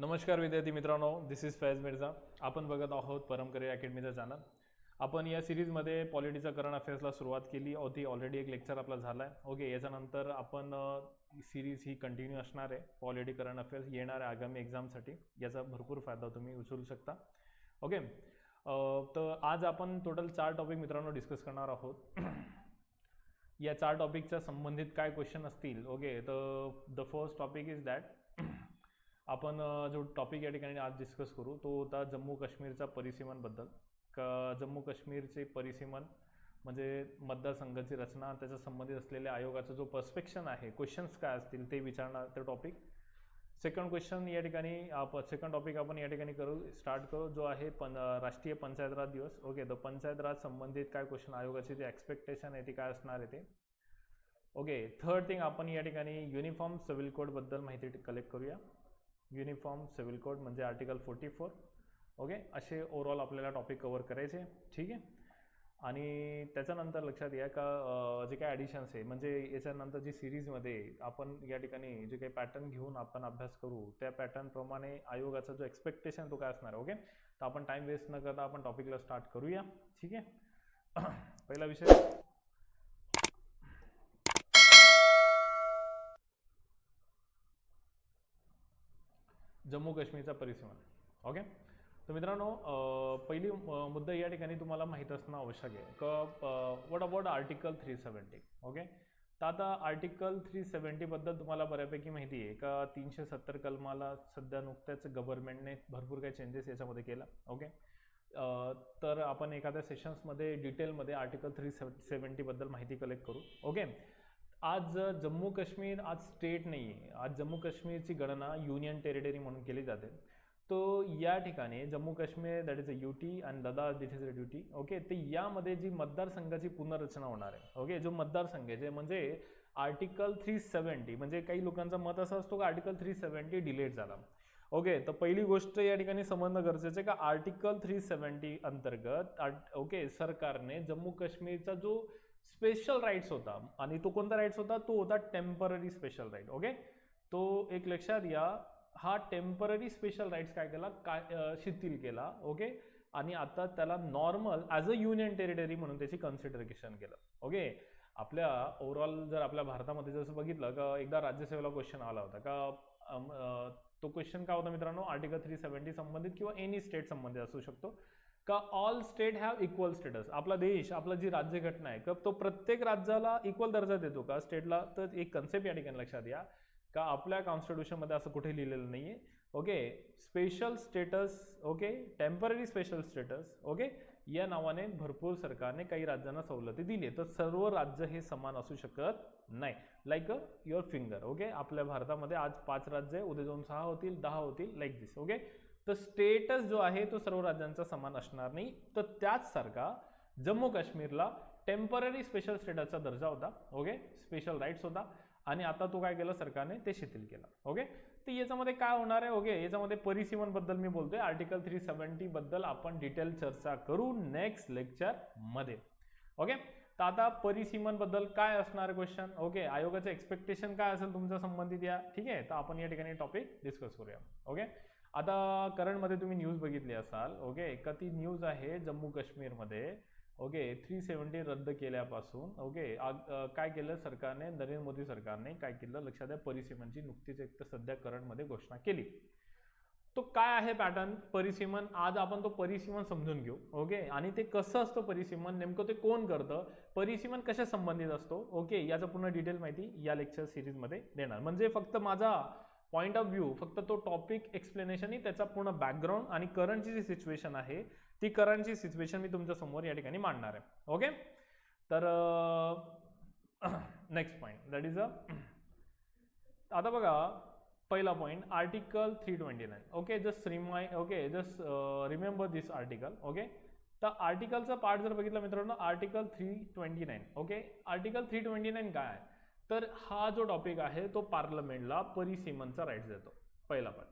नमस्कार विद्यार्थी मित्रांनो, दिस इज फैज मिर्झा. आपण बघत आहोत परम करिअर अकॅडमीचं चॅनल. आपण या सिरीजमध्ये पॉलिटीचा करंट अफेअर्सला सुरुवात केली होती. ऑलरेडी एक लेक्चर आपला झाला आहे. ओके, याच्यानंतर आपण सिरीज ही कंटिन्यू असणार आहे. पॉलिटी करंट अफेअर्स येणाऱ्या आगामी एक्झामसाठी याचा भरपूर फायदा तुम्ही उचलू शकता. ओके, तर आज आपण टोटल 4 टॉपिक मित्रांनो डिस्कस करणार आहोत. या 4 टॉपिकच्या संबंधित काय क्वेश्चन असतील. ओके, तर the first topic is that आपण जो टॉपिक या ठिकाणी आज डिस्कस करू तो होता जम्मू काश्मीरचा परिसीमनबद्दल. जम्मू काश्मीरचे परिसीमन म्हणजे मतदारसंघाची रचना, त्याच्या संबंधित असलेल्या आयोगाचा जो पर्स्पेक्शन आहे, क्वेश्चन्स काय असतील ते विचारणार ते टॉपिक. सेकंड क्वेश्चन या ठिकाणी सेकंड टॉपिक आपण या ठिकाणी स्टार्ट करू, जो आहे राष्ट्रीय पंचायत राज दिवस. ओके, तर पंचायत राज संबंधित काय क्वेश्चन आयोगाची जे एक्सपेक्टेशन आहे ती काय असणार आहे ते. ओके, थर्ड थिंग आपण या ठिकाणी युनिफॉर्म सिव्हिल कोडबद्दल माहिती कलेक्ट करूया. युनिफॉर्म सिव्हिल कोड म्हणजे आर्टिकल 44. ओके, असे ओव्हरऑल आपल्याला टॉपिक कव्हर करायचे. ठीक आहे, आणि त्याच्यानंतर लक्षात घ्या का जे काय ॲडिशन्स आहे म्हणजे याच्यानंतर जी सिरीजमध्ये आपण या ठिकाणी जे काही पॅटर्न घेऊन आपण अभ्यास करू त्या पॅटर्नप्रमाणे आयोगाचा जो एक्सपेक्टेशन तो काय असणार. ओके, तर आपण टाईम वेस्ट न करता आपण टॉपिकला स्टार्ट करूया. ठीक आहे, पहिला विषय जम्मू काश्मीरचा परिसीमन. ओके, तर मित्रांनो पहिली मुद्दा या ठिकाणी तुम्हाला माहीत असणं आवश्यक आहे का व्हॉट अबाउट आर्टिकल 370. ओके, तर आता आर्टिकल 370 बद्दल तुम्हाला बऱ्यापैकी माहिती आहे का 370 कलमाला सध्या नुकत्याच गव्हर्नमेंटने भरपूर काही चेंजेस याच्यामध्ये केला. ओके, तर आपण एखाद्या सेशन्समध्ये डिटेलमध्ये आर्टिकल 370 बद्दल माहिती कलेक्ट करू. ओके, आज जम्मू काश्मीर आज स्टेट नाही आहे. आज जम्मू काश्मीरची गणना युनियन टेरिटरी म्हणून केली जाते. तो या ठिकाणी Jammu Kashmir that is a UT and Ladakh this is a duty. Okay, ते यामध्ये जी मतदारसंघाची पुनर्रचना होणार आहे. ओके, जो मतदारसंघ आहे जे म्हणजे आर्टिकल 370 म्हणजे काही लोकांचं मत असं असतो का आर्टिकल 370 डिलेट झाला. ओके, तर पहिली गोष्ट या ठिकाणी समजणं गरजेचं आहे का आर्टिकल 370 अंतर्गत ओके सरकारने जम्मू काश्मीरचा जो स्पेशल राईट्स होता आणि तो कोणता राईट्स होता, तो होता टेम्पररी स्पेशल राईट. ओके, तो एक लक्षात घ्या, हा टेम्पररी स्पेशल राईट्स काय केला शिथिल केला. ओके, आणि आता त्याला normal as a union territory म्हणून त्याची कन्सिडरेशन केलं. ओके, आपल्या ओव्हरऑल जर आपल्या भारतामध्ये जसं बघितलं का एकदा राज्यसेवेला क्वेश्चन आला होता का तो क्वेश्चन काय होता मित्रांनो, आर्टिकल 370 संबंधित किंवा एनी स्टेट संबंधित असू शकतो का all state have equal status. आपला देश, आपला जी राज्यघटना आहे का तो प्रत्येक राज्याला इक्वल दर्जा देतो का स्टेटला. तर एक कन्सेप्ट या ठिकाणी लक्षात या का आपल्या कॉन्स्टिट्यूशनमध्ये असं कुठे लिहिलेलं नाही आहे. Okay, special status, okay temporary special status, okay या नावाने भरपूर सरकारने काही राज्यांना सवलती दिली. तर सर्व राज्य हे समान असू शकत नाही. Like your finger. ओके, आपल्या भारतामध्ये आज 5 राज्य आहे, उद्या जाऊन 6 होतील, 10 होतील, लाईक दिस. ओके, तर स्टेटस जो आहे तो सर्व राज्यांचा समान असणार नाही. तर त्याचसारखा जम्मू काश्मीरला टेम्पररी स्पेशल स्टेटसचा दर्जा होता. ओके, स्पेशल राईट्स होता आणि आता तो काय केलं सरकारने ते शिथिल केला. ओके, तर याच्यामध्ये काय होणार आहे. ओके, याच्यामध्ये परिसीमन बद्दल मी बोलतोय. आर्टिकल 370 बद्दल आपण डिटेल चर्चा करू नेक्स्ट लेक्चर मध्ये. ओके, तर आता परिसीमन बद्दल काय असणार क्वेश्चन. ओके, आयोगाचं एक्सपेक्टेशन काय असेल तुमच्या संबंधित या. ठीक आहे, तर आपण या ठिकाणी टॉपिक डिस्कस करूया. ओके, आता करंटमध्ये तुम्ही न्यूज बघितली असाल. ओके, का ती न्यूज आहे जम्मू काश्मीरमध्ये. ओके, 370 रद्द केल्यापासून ओके काय केलं सरकारने, नरेंद्र मोदी सरकारने काय केलं लक्षात द्या, परिसीमनची नुकतीच एक तर सध्या करंटमध्ये घोषणा केली. तो काय आहे पॅटर्न परिसीमन, आज आपण तो परिसीमन समजून घेऊ. ओके, आणि ते कसं असतं परिसीमन, नेमकं ते कोण करतं, परिसीमन कशा संबंधित असतो. ओके, याचं पूर्ण डिटेल माहिती या लेक्चर सिरीजमध्ये देणार. म्हणजे फक्त माझा पॉईंट ऑफ व्ह्यू, फक्त तो टॉपिक एक्सप्लेनेशन ही त्याचा पूर्ण बॅकग्राऊंड आणि करंटची जी सिच्युएशन आहे ती करंटची सिच्युएशन मी तुमच्या समोर या ठिकाणी मांडणार आहे. ओके, तर नेक्स्ट पॉईंट दॅट इज आता बघा पहिला point article 329. Okay, just remember this article. Okay, तर आर्टिकलचा पार्ट जर बघितला मित्रांनो, आर्टिकल 329. ओके, आर्टिकल 329 काय आहे, तर हा जो टॉपिक आहे तो पार्लमेंटला परिसीमनचा राईट्स देतो. पहिला पार्ट.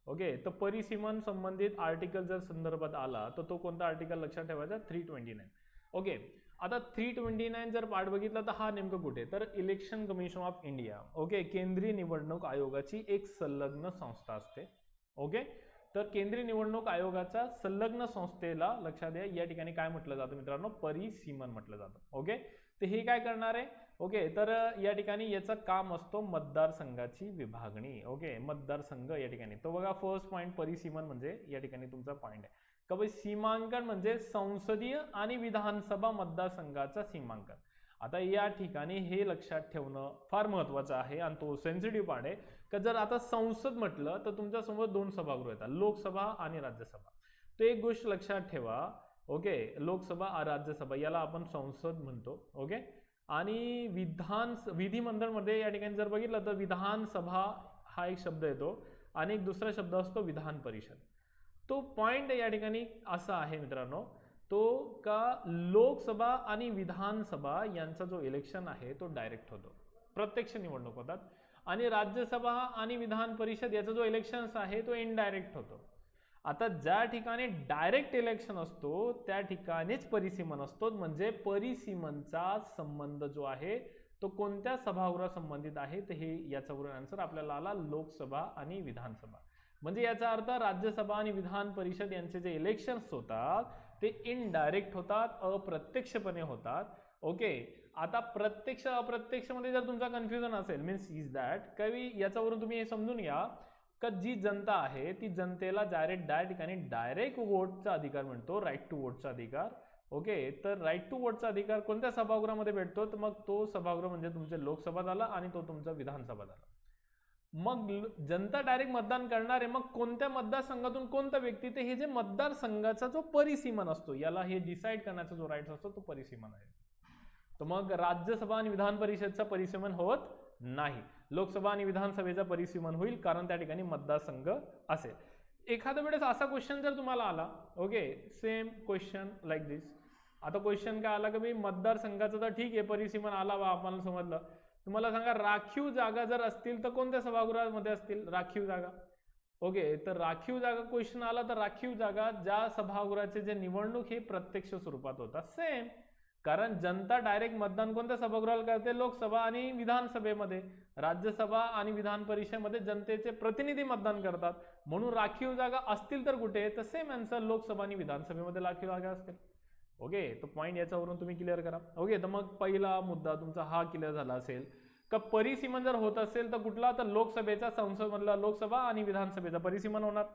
ओके, तर परिसीमन संबंधित आर्टिकल जर संदर्भात आला तर तो कोणता आर्टिकल लक्षात ठेवायचा, 329. ओके, आता 329 जर पार्ट बघितला तर हा नेमकं कुठे, तर election commission of India. Okay, केंद्रीय निवडणूक आयोगाची एक संलग्न संस्था असते. ओके, तर केंद्रीय निवडणूक आयोगाच्या संलग्न संस्थेला लक्षात द्या या ठिकाणी काय म्हटलं जातं मित्रांनो, परिसीमन म्हटलं जातं. ओके, तर हे काय करणार आहे, ओके, तर या ठिकाणी याचं काम असतो मतदारसंघाची विभागणी. ओके, मतदारसंघ या ठिकाणी तो बघा फर्स्ट पॉईंट परिसीमन म्हणजे या ठिकाणी तुमचा पॉईंट आहे का भाई सीमांकन म्हणजे संसदीय आणि विधानसभा मतदारसंघाचा सीमांकन. आता या ठिकाणी हे लक्षात ठेवणं फार महत्वाचं आहे आणि तो सेन्सिटिव्ह पार्ट आहे का जर आता संसद म्हटलं तर तुमच्या समोर दोन सभागृह येतात, लोकसभा आणि राज्यसभा. तर एक गोष्ट लक्षात ठेवा, ओके, लोकसभा राज्यसभा याला आपण संसद म्हणतो. ओके, आणि विधिमंडळमध्ये या ठिकाणी जर बघितलं तर विधानसभा हा एक शब्द येतो आणि एक दुसरा शब्द असतो विधान परिषद. तो पॉइंट या ठिकाणी असा आहे मित्रांनो, तो का लोकसभा आणि विधानसभा यांचा जो इलेक्शन आहे तो डायरेक्ट होतो, प्रत्यक्ष निवडणूक होतात, आणि राज्यसभा आणि विधान परिषद याचा जो इलेक्शन्स आहे तो इनडायरेक्ट होतो. आता ज्या ठिकाणी डायरेक्ट इलेक्शन असतो त्या ठिकाणीच परिसीमन असतो, म्हणजे परिसीमनचा संबंध जो आहे तो कोणत्या सभागृहा संबंधित आहे, तर हे याच्यावरून आन्सर आपल्याला आला लोकसभा आणि विधानसभा. म्हणजे याचा अर्थ राज्यसभा आणि विधान परिषद यांचे जे इलेक्शन्स होतात ते इनडायरेक्ट होतात, अप्रत्यक्षपणे होतात. ओके, आता प्रत्यक्ष अप्रत्यक्ष मध्ये जर तुमचा कन्फ्युजन असेल मीन्स इज दॅट काही याच्यावरून तुम्ही हे समजून घ्या का जी जनता आहे ती जनतेला डायरेक्ट वोटचा अधिकार म्हणतो, राईट टू वोटचा अधिकार. ओके, तर राईट टू वोटचा अधिकार कोणत्या सभागृहामध्ये भेटतो, तर मग तो सभागृह म्हणजे तुमचे लोकसभा झाला आणि तो तुमचा विधानसभा झाला. मग जनता डायरेक्ट मतदान करणारे मग कोणत्या मतदारसंघातून कोणता व्यक्ती, ते हे जे मतदारसंघाचा जो परिसीमन असतो याला हे डिसाईड करण्याचा जो राईट असतो तो परिसीमन आहे. तर मग राज्यसभा आणि विधान परिषदचा परिसीमन होत नाही, लोकसभा आणि विधानसभेचा परिसीमन होईल कारण त्या ठिकाणी मतदारसंघ असेल. एखाद्या वेळेस असा क्वेश्चन जर तुम्हाला आला, ओके, सेम क्वेश्चन लाईक दिस. आता क्वेश्चन काय आला की भाई मतदारसंघाचं तर ठीक आहे परिसीमन आला बा आपण समजलं, तुम्हाला सांगा राखीव जागा जर असतील तर कोणत्या सभागृहामध्ये असतील राखीव जागा. ओके, तर राखीव जागा क्वेश्चन आला तर राखीव जागा ज्या सभागृहाचे जे निवडणूक हे प्रत्यक्ष स्वरूपात होतात सेम, कारण जनता डायरेक्ट मतदान कोणत्या सभागृहाला करते, लोकसभा आणि विधानसभेमध्ये. राज्यसभा आणि विधान परिषदेमध्ये जनतेचे प्रतिनिधी मतदान करतात, म्हणून राखीव जागा असतील तर कुठे, तर सेम आन्सर लोकसभा आणि विधानसभेमध्ये राखीव जागा असतील. ओके, तो पॉईंट याच्यावरून तुम्ही क्लिअर करा. ओके, तर मग पहिला मुद्दा तुमचा हा क्लिअर झाला असेल का परिसीमन जर होत असेल तर कुठला, तर लोकसभेचा संसदमधला लोकसभा आणि विधानसभेचा परिसीमन होणार.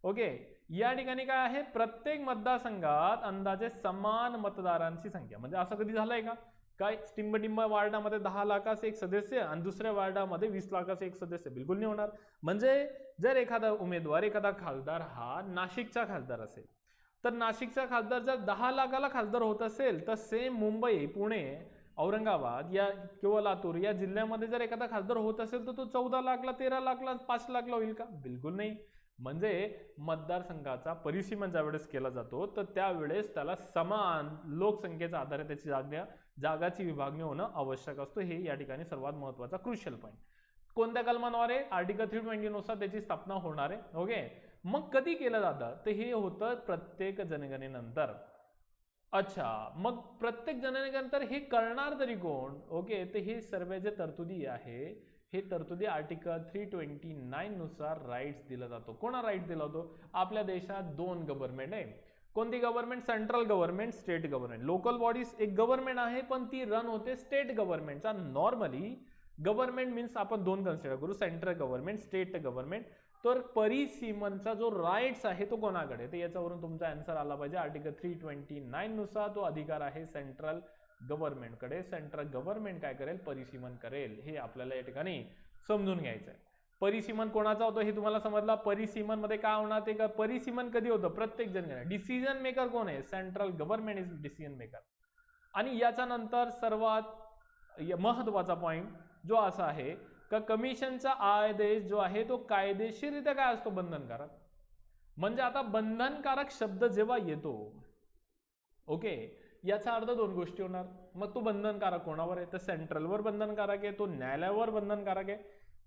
ओके, या ठिकाणी काय आहे, प्रत्येक मतदारसंघात अंदाजे समान मतदारांची संख्या, म्हणजे असं कधी झालंय का काय टिंबटिंब वार्डामध्ये 10 लाखाचे एक सदस्य आणि दुसऱ्या वार्डामध्ये 20 लाखाचे एक सदस्य, बिलकुल नाही होणार. म्हणजे जर एखादा उमेदवार एखादा खासदार हा नाशिकचा खासदार असेल तर नाशिकचा खासदार जर 10 लाखाला खासदार होत असेल तर सेम मुंबई, पुणे, औरंगाबाद या किंवा लातूर या जिल्ह्यामध्ये जर एखादा खासदार होत असेल तर तो 14 लाखला, 13 लाखला, 5 लाखला होईल का, बिलकुल नाही. म्हणजे मतदारसंघाचा परिसीमन ज्या वेळेस केला जातो तर त्यावेळेस त्याला समान लोकसंख्येच्या आधारे त्याची जागाची विभागणी होणं आवश्यक असतो. हे या ठिकाणी सर्वात महत्वाचा क्रुशियल पॉईंट. कोणत्या कलमांद्वारे, आर्टिकल 320 नुसार त्याची स्थापना होणार आहे. ओके, मग कधी केलं जातं, तर हे होतं प्रत्येक जनगणनेनंतर. अच्छा, मग प्रत्येक जनगणनेनंतर हे करणार तरी कोण. ओके, तर हे सर्व जे तरतुदी आहे हे तरतुदी आर्टिकल 329 नुसार राईट्स दिला जातो. कोणा राईट दिला जातो, आपल्या देशात 2 गव्हर्नमेंट आहे. कोणती government, central government, state government. Local bodies एक गव्हर्नमेंट आहे पण ती रन होते स्टेट गव्हर्नमेंटचा. नॉर्मली गव्हर्नमेंट मीन्स आपण 2 कन्सिडर करू, सेंट्रल गव्हर्नमेंट, स्टेट गव्हर्नमेंट. तर परिसीमनचा जो राईट्स आहे तो कोणाकडे, तर याच्यावरून तुमचा आन्सर आला पाहिजे आर्टिकल 329 नुसार तो अधिकार आहे सेंट्रल गव्हर्नमेंट कडे. सेंट्रल गव्हर्नमेंट काय करेल, परिसीमन करेल. हे आपल्याला या ठिकाणी समजून घ्यायचं आहे. परिसीमन कोणाचा होतो हे तुम्हाला समजला. परिसीमन मध्ये काय होणार, ते का परिसीमन कधी होतं, प्रत्येक जनगणना. डिसिजन मेकर कोण आहे, central government is decision maker. आणि याच्या नंतर सर्वात महत्वाचा पॉइंट जो असा आहे का कमिशनचा आदेश जो आहे तो कायदेशीररित्या काय असतो, बंधनकारक. म्हणजे आता बंधनकारक शब्द जेव्हा येतो, ओके, याचा अर्थ 2 गोष्टी होणार. मग तो बंधनकारक कोणावर आहे, तर सेंट्रलवर बंधनकारक आहे, तो न्यायालयावर बंधनकारक आहे.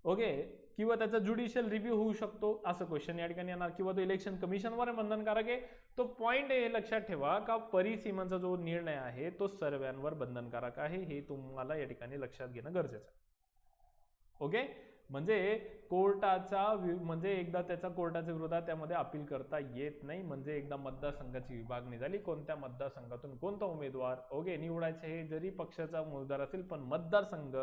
ओके, किंवा त्याचा ज्युडिशियल रिव्ह्यू होऊ शकतो असं क्वेश्चन या ठिकाणी येणार, किंवा तो इलेक्शन कमिशनवर बंधनकारक आहे. तो पॉइंट हे लक्षात ठेवा का परिसीमनचा जो निर्णय आहे तो सर्वांवर बंधनकारक आहे. हे तुम्हाला या ठिकाणी लक्षात घेणं गरजेचं आहे. ओके, म्हणजे कोर्टाचा म्हणजे एकदा त्याचा कोर्टाच्या विरोधात त्यामध्ये अपील करता येत नाही. म्हणजे एकदा मतदारसंघाची विभागणी झाली, कोणत्या मतदारसंघातून कोणता उमेदवार ओके निवडायचे हे जरी पक्षाचा उमेदवार असेल पण मतदारसंघ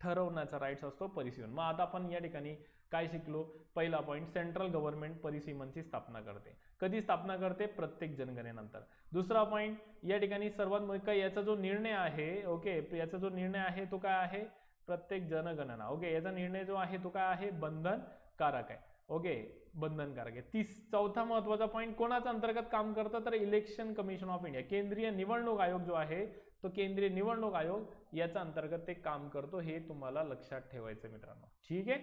ठरवण्याचा राईट्स असतो परिसीमन. मग आता आपण या ठिकाणी काय शिकलो? पहिला पॉईंट, सेंट्रल गव्हर्नमेंट परिसीमनची स्थापना करते. कधी स्थापना करते? प्रत्येक जनगणनेनंतर. दुसरा पॉईंट, या ठिकाणी सर्वात मोठा याचा जो निर्णय आहे ओके, याचा जो निर्णय आहे तो काय आहे? प्रत्येक जनगणना ओके, याचा निर्णय जो आहे तो काय आहे? बंधनकारक आहे ओके, बंधनकारक आहे. चौथा महत्वाचा पॉईंट, कोणाच्या अंतर्गत काम करतं? तर इलेक्शन कमिशन ऑफ इंडिया, केंद्रीय निवडणूक आयोग जो आहे तो केंद्रीय निवडणूक आयोग याच्या अंतर्गत ते काम करतो. हे तुम्हाला लक्षात ठेवायचं मित्रांनो. ठीक आहे,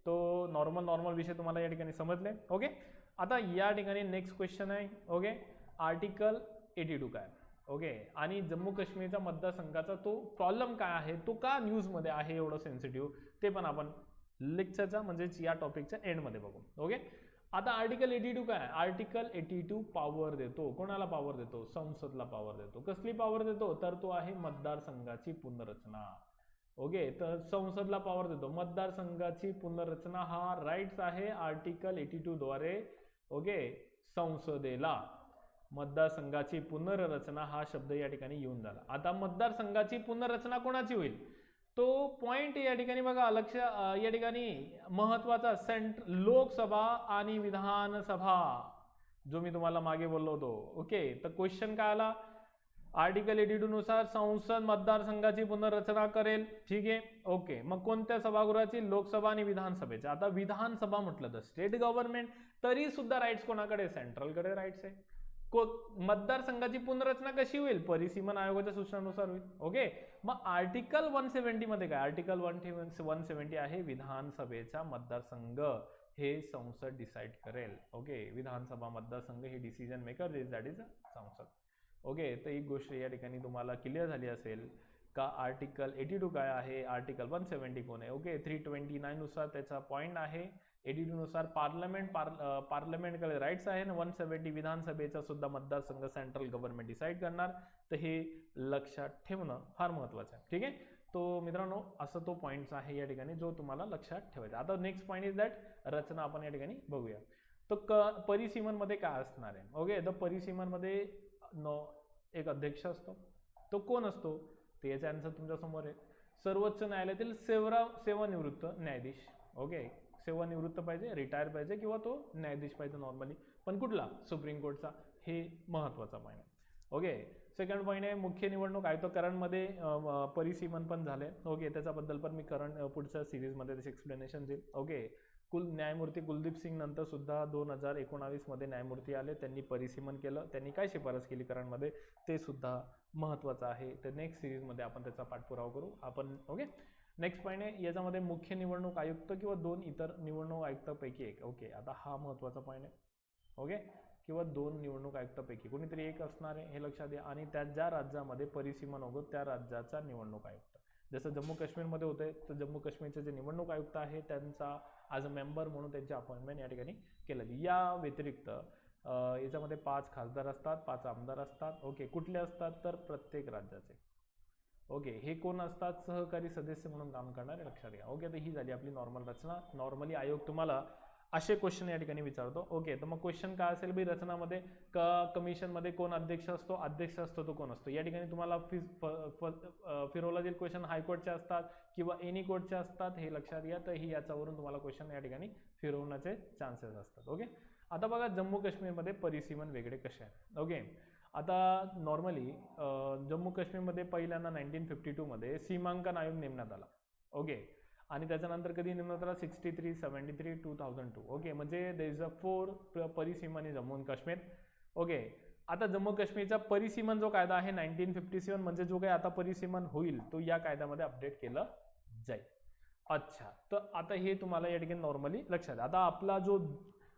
तो नॉर्मल विषय तुम्हाला या ठिकाणी समजले ओके. आता या ठिकाणी नेक्स्ट क्वेश्चन आहे ओके, आर्टिकल 82 काय ओके, आणि जम्मू काश्मीरच्या मतदारसंघाचा तो प्रॉब्लेम काय आहे, तो का न्यूजमध्ये आहे एवढं सेन्सिटिव्ह, ते पण आपण लेक्चरच्या म्हणजेच या टॉपिकच्या एंडमध्ये बघू ओके. आता आर्टिकल 82 काय? आर्टिकल 82 पॉवर देतो. कोणाला पॉवर देतो? संसदला पॉवर देतो. कसली पॉवर देतो? तर तो आहे मतदारसंघाची पुनर्रचना ओके. तर संसदला पॉवर देतो. मतदारसंघाची पुनर्रचना हा राईट्स आहे आर्टिकल 82 द्वारे ओके संसदेला. मतदारसंघाची पुनर्रचना हा शब्द या ठिकाणी येऊन झाला. आता मतदारसंघाची पुनर्रचना कोणाची होईल? तो पॉइंट या ठिकाणी बघा, लक्ष या ठिकाणी महत्वाचा, लोकसभा आणि विधानसभा जो मी तुम्हाला मागे बोललो होतो ओके. तर क्वेश्चन काय आला? आर्टिकल 82 नुसार संसद मतदारसंघाची पुनर्रचना करेल. ठीक आहे ओके. मग कोणत्या सभागृहाची? लोकसभा आणि विधानसभेची. आता विधानसभा म्हटलं तर स्टेट गव्हर्नमेंट, तरी सुद्धा राईट्स कोणाकडे? सेंट्रलकडे राईट्स आहे. मतदारसंघाची पुनर्रचना कशी होईल? परिसीमन आयोगाच्या सूचनानुसार होईल ओके. मग आर्टिकल 170 मध्ये काय? आर्टिकल 170 आहे विधानसभेचा मतदारसंघ हे संसद डिसाइड करेल ओके. विधानसभा मतदारसंघ हे डिसिजन मेकर दॅट इज संसद ओके. तर एक गोष्ट या ठिकाणी तुम्हाला क्लिअर झाली असेल का आर्टिकल 82 काय आहे, आर्टिकल 170 कोण आहे ओके. 329 नुसार त्याचा पॉइंट आहे. 82 नुसार पार्लमेंटकडे राईट्स आहे. 170 विधानसभेचा सुद्धा मतदारसंघ सेंट्रल गव्हर्नमेंट डिसाईड करणार. तर हे लक्षात ठेवणं फार महत्वाचं आहे. ठीक आहे. तो मित्रांनो असा तो पॉइंट आहे या ठिकाणी जो तुम्हाला लक्षात ठेवायचा. आता नेक्स्ट पॉइंट इज दॅट रचना आपण या ठिकाणी बघूया. तर परिसीमन मध्ये काय असणार आहे ओके. तर परिसीमन मध्ये एक अध्यक्ष असतो. तो कोण असतो? तर याचा आन्सर तुमच्या समोर आहे. सर्वोच्च न्यायालयातील सेवानिवृत्त न्यायाधीश ओके. सेवानिवृत्त पाहिजे, रिटायर पाहिजे किंवा तो न्यायाधीश पाहिजे नॉर्मली, पण कुठला? सुप्रीम कोर्टचा. हे महत्वाचा पॉईंट आहे ओके. सेकंड पॉईंट आहे मुख्य निवडणूक आयुक्त. करंटमध्ये परिसीमन पण झाले ओके. त्याच्याबद्दल पण मी पुढच्या सिरीजमध्ये त्याचे एक्सप्लेनेशन देईल ओके. न्यायमूर्ती कुलदीप सिंग नंतर सुद्धा 2019 मध्ये न्यायमूर्ती आले, त्यांनी परिसीमन केलं. त्यांनी काय शिफारस केली करंटमध्ये ते सुद्धा महत्वाचं आहे. तर नेक्स्ट सिरीजमध्ये आपण त्याचा पाठपुरावा करू आपण ओके. नेक्स्ट पॉईंट आहे याच्यामध्ये मुख्य निवडणूक आयुक्त किंवा 2 इतर निवडणूक आयुक्तापैकी एक ओके. आता हा महत्वाचा पॉईंट आहे ओके. किंवा 2 निवडणूक आयुक्तापैकी कोणीतरी एक असणार आहे हे लक्षात द्या. आणि त्या ज्या राज्यामध्ये परिसीमन होतं त्या राज्याचा निवडणूक आयुक्त. जसं जम्मू काश्मीरमध्ये होते तर जम्मू काश्मीरचे जे निवडणूक आयुक्त आहे त्यांचा ॲज अ मेंबर म्हणून त्यांची अपॉइंटमेंट या ठिकाणी केलेली. या व्यतिरिक्त याच्यामध्ये 5 खासदार असतात, 5 आमदार असतात ओके. कुठले असतात? तर प्रत्येक राज्याचे ओके. हे कोण असतात? सहकारी सदस्य म्हणून काम करणारे, लक्षात घ्या ओके. तर ही झाली आपली नॉर्मल रचना. नॉर्मली आयोग तुम्हाला असे क्वेश्चन या ठिकाणी विचारतो ओके. तर मग क्वेश्चन काय असेल? रचनामध्ये कमिशनमध्ये कोण अध्यक्ष असतो? अध्यक्ष असतो तो कोण असतो? या ठिकाणी तुम्हाला फिरवला जाईल क्वेश्चन हायकोर्टचे असतात किंवा एनी कोर्टचे असतात हे लक्षात घ्या. तर ही याच्यावरून तुम्हाला क्वेश्चन या ठिकाणी फिरवण्याचे चान्सेस असतात ओके. आता बघा जम्मू काश्मीरमध्ये परिसीमन वेगळे कसे आहे ओके. आता नॉर्मली जम्मू काश्मीरमध्ये पहिल्यांदा 1952 मध्ये सीमांकन आयोग नेमण्यात आला ओके. आणि त्याच्यानंतर कधी नेमण्यात आला? 63, 73, 2002 ओके. म्हणजे देयर इज अ 4 परिसीमन in Jammu and Kashmir okay. आता जम्मू काश्मीरचा परिसीमन जो कायदा आहे 1957 म्हणजे जो काही आता परिसीमन होईल तो या कायद्यामध्ये अपडेट केलं जाईल. अच्छा, तर आता हे तुम्हाला या ठिकाणी नॉर्मली लक्षात. आता आपला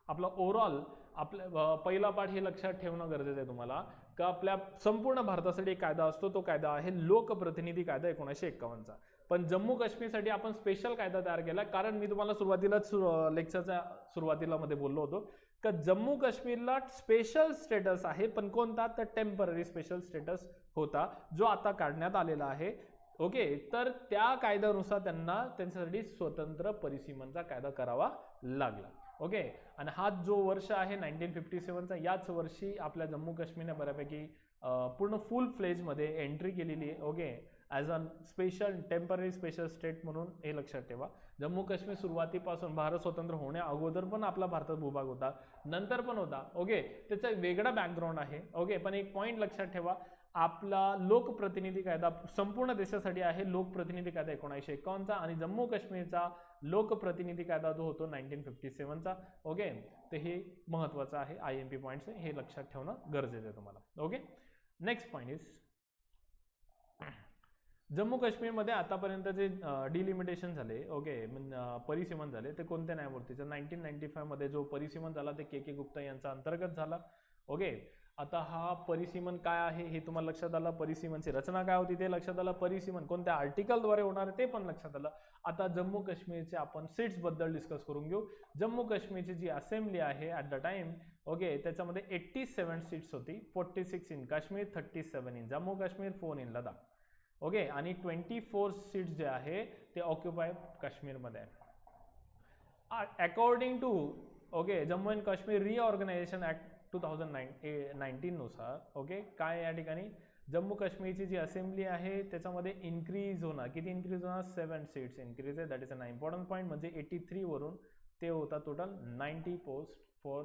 ओव्हरऑल आपल्या पहिला पाठ हे लक्षात ठेवणं गरजेचं आहे तुम्हाला का आपल्या संपूर्ण भारतासाठी एक कायदा असतो. तो कायदा आहे लोकप्रतिनिधी कायदा 1951चा. पण जम्मू काश्मीरसाठी आपण स्पेशल कायदा तयार केला कारण मी तुम्हाला सुरुवातीलाच लेक्चरच्या सुरुवातीला मध्ये बोललो होतो का जम्मू काश्मीरला स्पेशल स्टेटस आहे. पण कोणता? तर टेम्पररी स्पेशल स्टेटस होता जो आता काढण्यात आलेला आहे ओके, तर त्या कायद्यानुसार त्यांना त्यांच्यासाठी स्वतंत्र परिसीमनचा कायदा करावा लागला. ओके, आणि हा जो वर्ष आहे 1957चा, याच वर्षी आपल्या जम्मू काश्मीरने बऱ्यापैकी पूर्ण फुल फ्लेजमध्ये एंट्री केलेली आहे. Okay, as a special temporary special state म्हणून हे लक्षात ठेवा. जम्मू काश्मीर सुरुवातीपासून भारत स्वतंत्र होण्या अगोदर पण आपला भारतात भूभाग होता, नंतर पण होता. ओके, त्याचा वेगळा बॅकग्राऊंड आहे. ओके, पण एक पॉईंट लक्षात ठेवा, आपला लोकप्रतिनिधी कायदा संपूर्ण देशासाठी आहे, लोकप्रतिनिधी कायदा 1951चा, आणि जम्मू काश्मीरचा लोकप्रतिनिधी कायदा जो होतो 1957चा. ओके, तर हे महत्त्वाचं आहे, IMP पॉईंट्स हे लक्षात ठेवणं गरजेचं आहे तुम्हाला. Okay, next point is Jammu काश्मीरमध्ये आतापर्यंत जे डिलिमिटेशन झाले, ओके, परिसीमन झाले, ते कोणत्या न्यायमूर्तीचं? 1995 मध्ये जो परिसीमन झाला ते के गुप्ता यांचा अंतर्गत झाला. ओके, आता हा परिसीमन काय आहे हे तुम्हाला लक्षात आलं, परिसीमनची रचना काय होती ते लक्षात आलं, परिसीमन कोणत्या आर्टिकलद्वारे होणार आहे ते पण लक्षात आलं. आता जम्मू काश्मीरचे आपण सीट्स बद्दल डिस्कस करून घेऊ. जम्मू काश्मीरची जी असेंब्ली आहे ॲट द टाइम, ओके, त्याच्यामध्ये 87 सीट्स होती. 46 इन काश्मीर, 37 in Jammu Kashmir, 4 in Ladakh. Okay, आणि 24 सीट्स जे आहे ते ऑक्युपाय काश्मीरमध्ये आहे. According to okay Jammu and Kashmir reorganisation act 2019 नुसार, ओके, काय या ठिकाणी जम्मू काश्मीरची जी असेंब्ली आहे त्याच्यामध्ये इन्क्रीज होणार, किती इन्क्रीज होणार? 7 सीट्स इन्क्रीज आहे. That is a important point. म्हणजे 83 वरून ते होता total 90 post for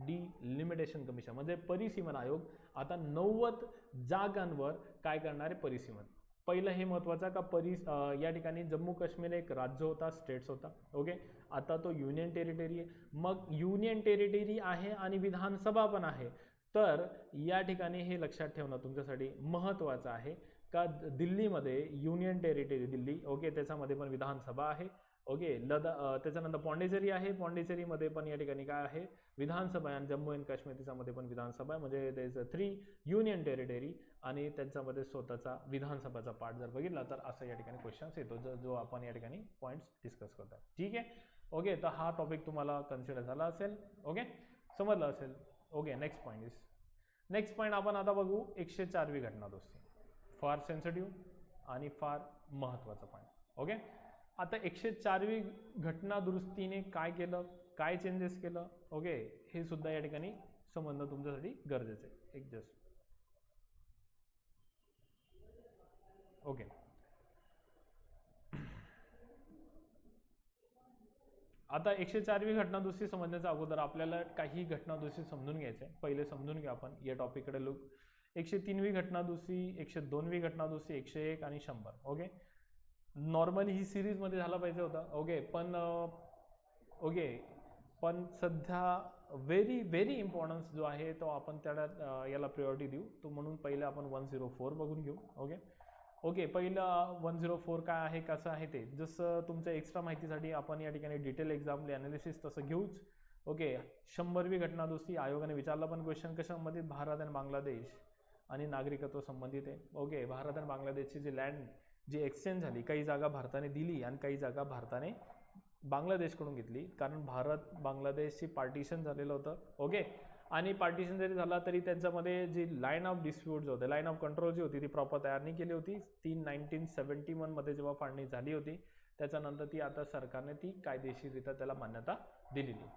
delimitation commission, म्हणजे परिसीमन आयोग आता 90 जागांवर काय करणार आहे? परिसीमन. पहिलं हे महत्त्वाचं का या ठिकाणी जम्मू काश्मीर एक राज्य होता, स्टेट्स होता. ओके, आता तो युनियन टेरिटरी आहे. मग युनियन टेरिटरी आहे आणि विधानसभा पण आहे. तर या ठिकाणी हे लक्षात ठेवणं तुमच्यासाठी महत्त्वाचं आहे का दिल्लीमध्ये युनियन टेरिटरी दिल्ली, ओके, त्याच्यामध्ये पण विधानसभा आहे. ओके, त्याच्यानंतर पॉंडिचेरी आहे, पॉंडिचेरीमध्ये पण या ठिकाणी काय आहे? विधानसभा आहे. आणि जम्मू अँड काश्मीर त्याच्यामध्ये पण विधानसभा आहे. म्हणजे देयर इज 3 युनियन टेरिटरी आणि त्यांच्यामध्ये स्वतःचा विधानसभाचा पार्ट जर बघितला तर असं या ठिकाणी क्वेश्चन्स येतो, जो आपण या ठिकाणी पॉईंट्स डिस्कस करतो. ठीक आहे. ओके, तर हा टॉपिक तुम्हाला कन्सिडर झाला असेल. ओके, समजलं असेल. Okay, next point is next point आपण आता बघू 104वी घटना दुरुस्ती. फार सेन्सिटिव्ह आणि फार महत्त्वाचा पॉईंट. ओके, आता 104वी घटना दुरुस्तीने काय केलं, काय चेंजेस केलं, ओके, हे सुद्धा या ठिकाणी समजणं तुमच्यासाठी गरजेचं आहे. एक जस्ट ओके, आता 104वी घटना दुरुस्ती समजण्याच्या अगोदर आपल्याला काही घटना दुरुस्ती समजून घ्यायचं आहे. पहिले समजून घ्या आपण या टॉपिककडे लुक. 103वी घटना दुरुस्ती, 102वी घटना दुरुस्ती, 101 आणि 100. ओके, नॉर्मली ही सिरीजमध्ये झाला पाहिजे होता. ओके, पण सध्या व्हेरी इम्पॉर्टन्स जो आहे तो आपण त्याला याला प्रायोरिटी देऊ. तो म्हणून पहिले आपण 104 बघून घेऊ. ओके, पहिलं 104 काय आहे, कसं आहे ते, जसं तुमच्या एक्स्ट्रा माहितीसाठी आपण या ठिकाणी डिटेल एक्झाम्पल ॲनालिसिस तसं घेऊच. ओके, 100वी घटना दुरुस्ती आयोगाने विचारला पण क्वेश्चन कशामध्ये? भारत आणि बांगलादेश आणि नागरिकत्व संबंधित आहे. ओके, भारत आणि बांगलादेशची जी लँड जी एक्सचेंज झाली, काही जागा भारताने दिली आणि काही जागा भारताने बांगलादेशकडून घेतली, कारण भारत बांगलादेशची पार्टिशन झालेलं होतं. ओके, आणि पार्टिशन जरी झाला तरी त्यांच्यामध्ये जी लाईन ऑफ डिस्प्यूट जो होते, लाईन ऑफ कंट्रोल जी होती ती प्रॉपर तयार नाही केली होती. ती 1971 मध्ये जेव्हा फाळणी झाली होती त्याच्यानंतर ती आता सरकारने ती कायदेशीररित्या त्याला मान्यता दिलेली.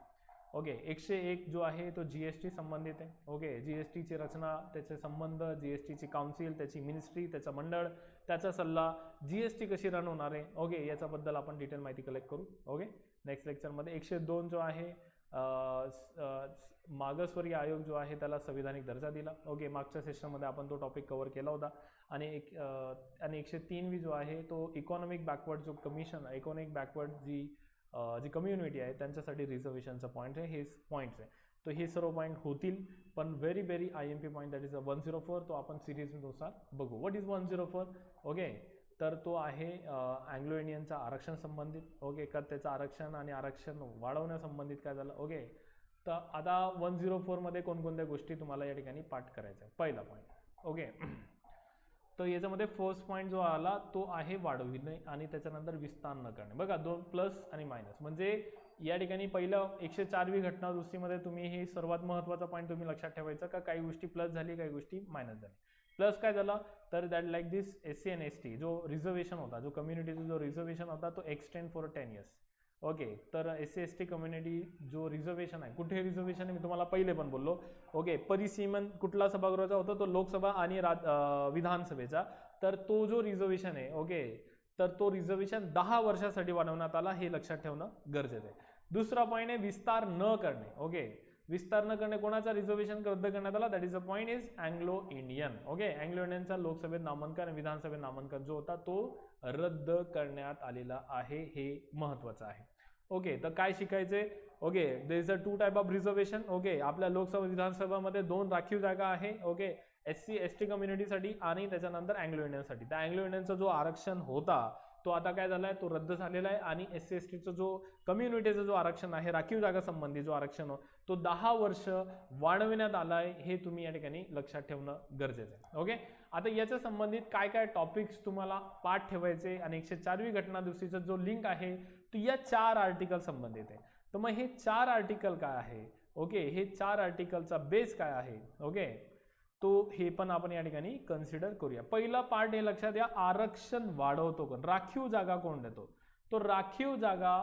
ओके, 101 जो आहे तो GST संबंधित आहे. ओके, GSTची रचना, त्याचे संबंध, GSTची काउन्सिल, त्याची मिनिस्ट्री, त्याचा मंडळ, त्याचा सल्ला, GST कशी रन होणार आहे, ओके, याच्याबद्दल आपण डिटेल माहिती कलेक्ट करू. ओके, नेक्स्ट लेक्चरमध्ये 102 जो आहे मागासवर्गीय आयोग जो आहे त्याला संविधानिक दर्जा दिला. ओके, मागच्या सेशनमध्ये आपण तो टॉपिक कव्हर केला होता. आणि 103वी जो आहे तो इकॉनॉमिक बॅकवर्ड जो कमिशन, इकॉनॉमिक बॅकवर्ड जी कम्युनिटी आहे त्यांच्यासाठी रिझर्वेशनचा पॉईंट आहे. हे पॉईंट्स आहे, तो हे सर्व पॉईंट होतील. पण very IMP point that is 104, तो आपण सिरीजनुसार बघू. What is 104? ओके, तर तो आहे अँग्लो इंडियनचा आरक्षण संबंधित. ओके, का त्याचं आरक्षण आणि आरक्षण वाढवण्यासंबंधित काय झालं. ओके, तर आता 104 मध्ये कोणकोणत्या गोष्टी तुम्हाला या ठिकाणी पाठ करायचा आहे. पहिला पॉईंट. ओके, तर याच्यामध्ये फर्स्ट पॉईंट जो आला तो आहे वाढविणे आणि त्याच्यानंतर विस्तार न करणे. बघा, 2 प्लस आणि मायनस, म्हणजे या ठिकाणी पहिलं 104वी घटना दुरुस्तीमध्ये तुम्ही हे सर्वात महत्त्वाचा पॉईंट तुम्ही लक्षात ठेवायचा का काही गोष्टी प्लस झाली, काही गोष्टी मायनस झाली. प्लस काय झालं तर that like this SC and ST जो रिझर्वेशन होता, जो कम्युनिटीचा जो रिझर्वेशन होता तो एक्सटेंड फॉर 10 years. ओके, तर SC ST कम्युनिटी जो रिझर्वेशन आहे, कुठे रिझर्वेशन आहे मी तुम्हाला पहिले पण बोललो. ओके, परिसीमन कुठला सभागृहाचा होता, तो लोकसभा आणि विधानसभेचा. तर तो जो रिझर्वेशन आहे, ओके, तर तो रिझर्वेशन 10 वर्षासाठी वाढवण्यात आला, हे लक्षात ठेवणं गरजेचं आहे. दुसरा पॉईंट आहे विस्तार न करणे. ओके, विस्तार न करणे कोणाचा रिझर्वेशन रद्द करण्यात आला, that is a point is Anglo Indian. Okay, Anglo इंडियनचा लोकसभेत नामांकन विधानसभेत नामांकन जो होता तो रद्द करण्यात आलेला आहे, हे महत्वाचं आहे. ओके, तर काय शिकायचे. Okay, there is a 2 type of reservation. Okay, आपल्या लोकसभा विधानसभामध्ये 2 राखीव जागा आहे. ओके, SC ST कम्युनिटीसाठी आणि त्याच्यानंतर अँग्लो इंडियनसाठी. त्या अँग्लो इंडियनचा जो आरक्षण होता तो आता काय झालाय, तो रद्द झालेला आहे आणि SC STचा जो कम्युनिटीचा जो आरक्षण आहे, राखीव जागा संबंधी जो आरक्षण तो 10 वर्ष वाढविण्यात आलाय, हे तुम्ही या ठिकाणी लक्षात ठेवणं गरजेचं आहे. ओके, आता याच्या संबंधित काय काय टॉपिक्स तुम्हाला पाठ ठेवायचे आणि 104वी घटना दुरुस्तीचा जो लिंक आहे तो या 4 आर्टिकल संबंधित आहे. तर मग हे 4 आर्टिकल काय आहे, ओके, हे 4 आर्टिकलचा बेस काय आहे, ओके, तो हे पण आपण या ठिकाणी कन्सिडर करूया. पहिला पार्ट हे लक्षात या, आरक्षण वाढवतो कोण, राखीव जागा कोण देतो, तो राखीव जागा.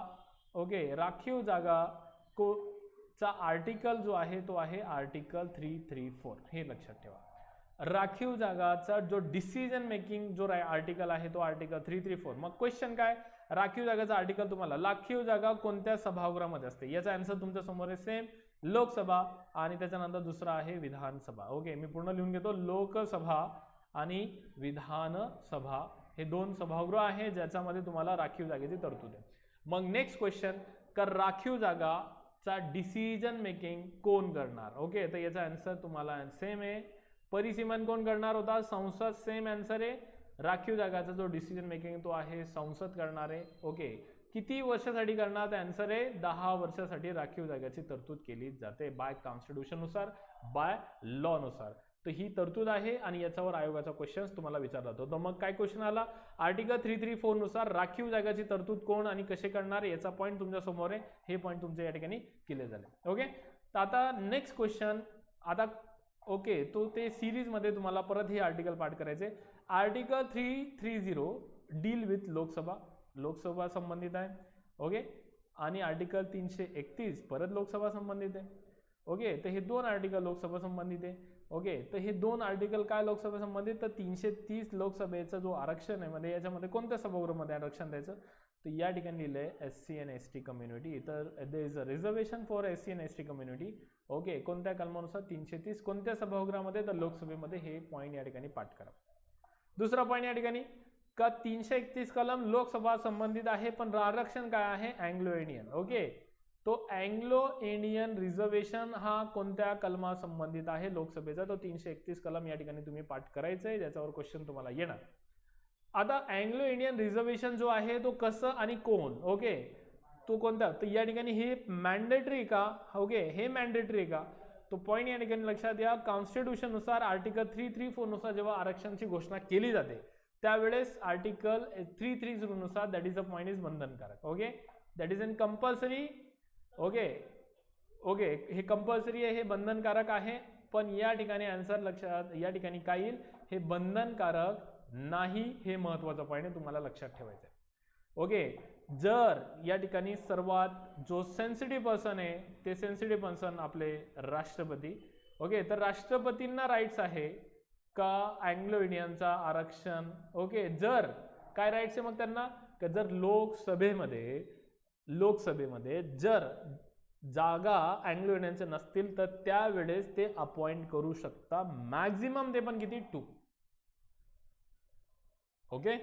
ओके, राखीव जागा को चा आर्टिकल जो आहे तो आहे आर्टिकल 334, हे लक्षात ठेवा. राखीव जागाचा जो डिसिजन मेकिंग जो आर्टिकल आहे तो आर्टिकल 334. मग क्वेश्चन काय, राखीव जागाचा आर्टिकल तुम्हाला, राखीव जागा कोणत्या सभागृहामध्ये असते, याचा आन्सर तुमच्या समोर आहे सेम, लोकसभा आणि त्याच्यानंतर दुसरा आहे विधानसभा. ओके, मी पूर्ण लिहून घेतो, लोकसभा आणि विधानसभा हे 2 सभागृह आहे ज्याच्यामध्ये तुम्हाला राखीव जागेची तरतूद आहे. मग नेक्स्ट क्वेश्चन, कर राखीव जागाचा डिसिजन मेकिंग कोण करणार. ओके, तर याचा आन्सर तुम्हाला सेम आहे, परिसीमन कोण करणार होता, संसद. सेम आन्सर आहे, राखीव जागाचा जो डिसिजन मेकिंग तो आहे संसद करणार आहे. ओके, किती वर्षासाठी करणार, आन्सर आहे 10 वर्षासाठी राखीव जागाची तरतूद केली जाते बाय कॉन्स्टिट्यूशन नुसार, बाय लॉ नुसार. तर ही तरतूद आहे आणि याच्यावर आयोगाचा क्वेश्चन तुम्हाला विचारला जातो. तर मग काय क्वेश्चन आला, आर्टिकल 334 नुसार राखीव जागाची तरतूद कोण आणि कसे करणार, याचा पॉईंट तुमच्या समोर आहे, हे पॉईंट तुमच्या या ठिकाणी केले झाले. ओके, तर आता नेक्स्ट क्वेश्चन, आता ओके, तो ते सिरीज मध्ये तुम्हाला परत हे आर्टिकल पाठ करायचे. Article 330 deal with Lok Sabha, Lok Sabha संबंधित आहे. ओके, आणि आर्टिकल 331 परत लोकसभा संबंधित आहे. ओके, तर हे 2 आर्टिकल लोकसभा संबंधित आहे. ओके, तर हे 2 आर्टिकल काय लोकसभा संबंधित, तर 330 लोकसभेचं जो आरक्षण आहे मध्ये, याच्यामध्ये कोणत्या सभागृहामध्ये आरक्षण द्यायचं, तर या ठिकाणी लिहिलंय SC and ST कम्युनिटी. तर there is a reservation for SC and ST community. Okay, कोणत्या कलमानुसार, 330, कोणत्या सभागृहामध्ये, तर लोकसभेमध्ये. हे पॉईंट या ठिकाणी पाठ करा. दुसरा पॉईंट या ठिकाणी का 331 कलम लोकसभा संबंधित आहे, पण आरक्षण काय आहे, अँग्लो इंडियन. ओके, तो अँग्लो इंडियन रिझर्वेशन हा कोणत्या कलमा संबंधित आहे लोकसभेचा, तो 331 कलम या ठिकाणी तुम्ही पाठ करायचंय, ज्याच्यावर क्वेश्चन तुम्हाला येणार. आता अँग्लो इंडियन रिझर्वेशन जो आहे तो कसं आणि कोण, ओके, तो कोणता, तर या ठिकाणी हे मॅन्डेटरी का, ओके, हे मॅन्डेटरी का, तो पॉईंट या ठिकाणी लक्षात या. कॉन्स्टिट्यूशन नुसार आर्टिकल 334 नुसार जेव्हा आरक्षणाची घोषणा केली जाते त्यावेळेस आर्टिकल 330 नुसार that is a point is बंधनकारक. Okay, that is in compulsory. Okay, okay, हे कंपल्सरी आहे, हे बंधनकारक आहे, पण या ठिकाणी आन्सर लक्षात या ठिकाणी काय येईल, हे बंधनकारक नाही, हे महत्वाचं पॉईंट आहे, तुम्हाला लक्षात ठेवायचं आहे. ओके, जर या ठिकाणी सर्वात जो सेन्सिटिव्ह पर्सन आहे ते सेन्सिटिव्ह पर्सन आपले राष्ट्रपती. ओके, तर राष्ट्रपतींना राईट्स आहे का अँग्लो इंडियनचा आरक्षण. ओके, जर काय राईट्स आहे मग त्यांना, का जर लोकसभेमध्ये जर जागा अँग्लो इंडियनचे नसतील तर त्यावेळेस ते अपॉइंट करू शकता, मॅक्झिमम ते पण किती, 2. ओके,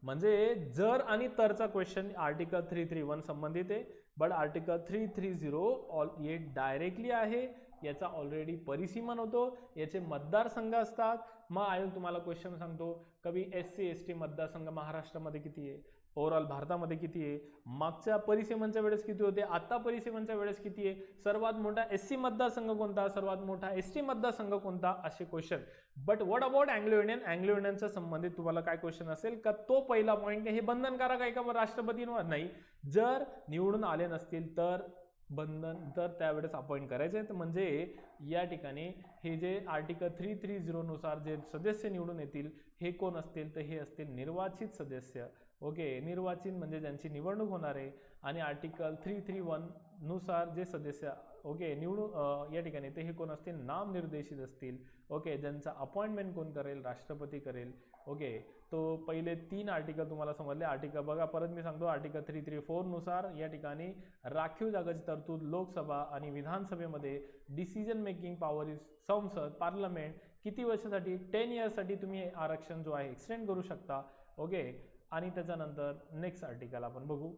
म्हणजे जर आणि तरचा क्वेश्चन आर्टिकल 331 संबंधित आहे, बट आर्टिकल 330 हे डायरेक्टली आहे, याचा ऑलरेडी परिसीमन होतो, याचे मतदारसंघ असतात. मग आयोग तुम्हाला क्वेश्चन सांगतो, कभी SC ST मतदारसंघ महाराष्ट्रामध्ये किती आहे, ओव्हरऑल भारतामध्ये किती आहे, मागच्या परिसीमनच्या वेळेस किती होते, आता परिसीमनच्या वेळेस किती आहे, सर्वात मोठा SC मतदारसंघ कोणता, सर्वात मोठा ST मतदारसंघ कोणता, असे question. But what about Anglo Indian, Anglo इंडियनच्या संबंधित तुम्हाला काय क्वेश्चन असेल का, तो पहिला पॉईंट हे बंधनकारक आहे का राष्ट्रपतींवर, नाही, जर निवडून आले नसतील तर बंधन तर त्यावेळेस अपॉइंट करायचे आहेत. म्हणजे या ठिकाणी हे जे आर्टिकल 330 नुसार जे सदस्य निवडून येतील हे कोण असतील तर हे असतील निर्वाचित सदस्य. ओके, निर्वाचित म्हणजे ज्यांची निवडणूक होणार आहे. आणि आर्टिकल 331 नुसार जे सदस्य ओके निवडून या ठिकाणी ते हे कोण असतील नामनिर्देशित असतील. ओके, ज्यांचा अपॉइंटमेंट कोण करेल राष्ट्रपती करेल. ओके, तो पहिले 3 आर्टिकल तुम्हाला समजले. आर्टिकल बघा परत मी सांगतो, आर्टिकल 334 नुसार या ठिकाणी राखीव जागाची तरतूद लोकसभा आणि विधानसभेमध्ये डिसिजन मेकिंग पॉवर इज संसद पार्लमेंट किती वर्षासाठी 10 इयर्ससाठी तुम्ही आरक्षण जो आहे एक्सटेंड करू शकता. ओके, आणि त्याच्यानंतर नेक्स्ट आर्टिकल आपण बघू.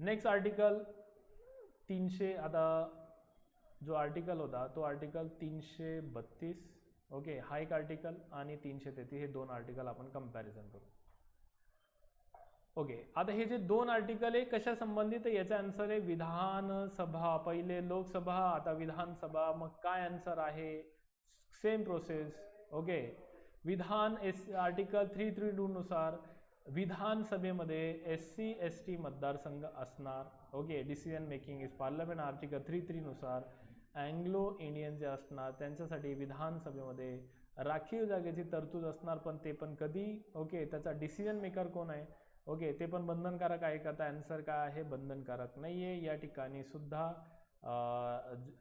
नेक्स्ट आर्टिकल 300, आता जो आर्टिकल होता तो आर्टिकल 332. ओके, हा एक आर्टिकल आणि 333 हे 2 आर्टिकल आपण कंपॅरिझन करू. ओके, आता हे जे 2 आर्टिकल आहे कशा संबंधित आहे याचा आन्सर आहे विधानसभा. पहिले लोकसभा आता विधानसभा. मग काय आन्सर आहे सेम प्रोसेस. ओके, विधान आर्टिकल 332 नुसार विधानसभेमध्ये SC ST मतदारसंघ असणार. Okay, decision making is parliament. Article 33 नुसार अँग्लो इंडियन जे असणार त्यांच्यासाठी विधानसभेमध्ये राखीव जागेची तरतूद असणार. पण ते पण कधी. ओके, त्याचा डिसिजन मेकर कोण आहे. ओके, ते पण बंधनकारक आहे का. तर आन्सर काय आहे बंधनकारक नाही आहे. या ठिकाणी सुद्धा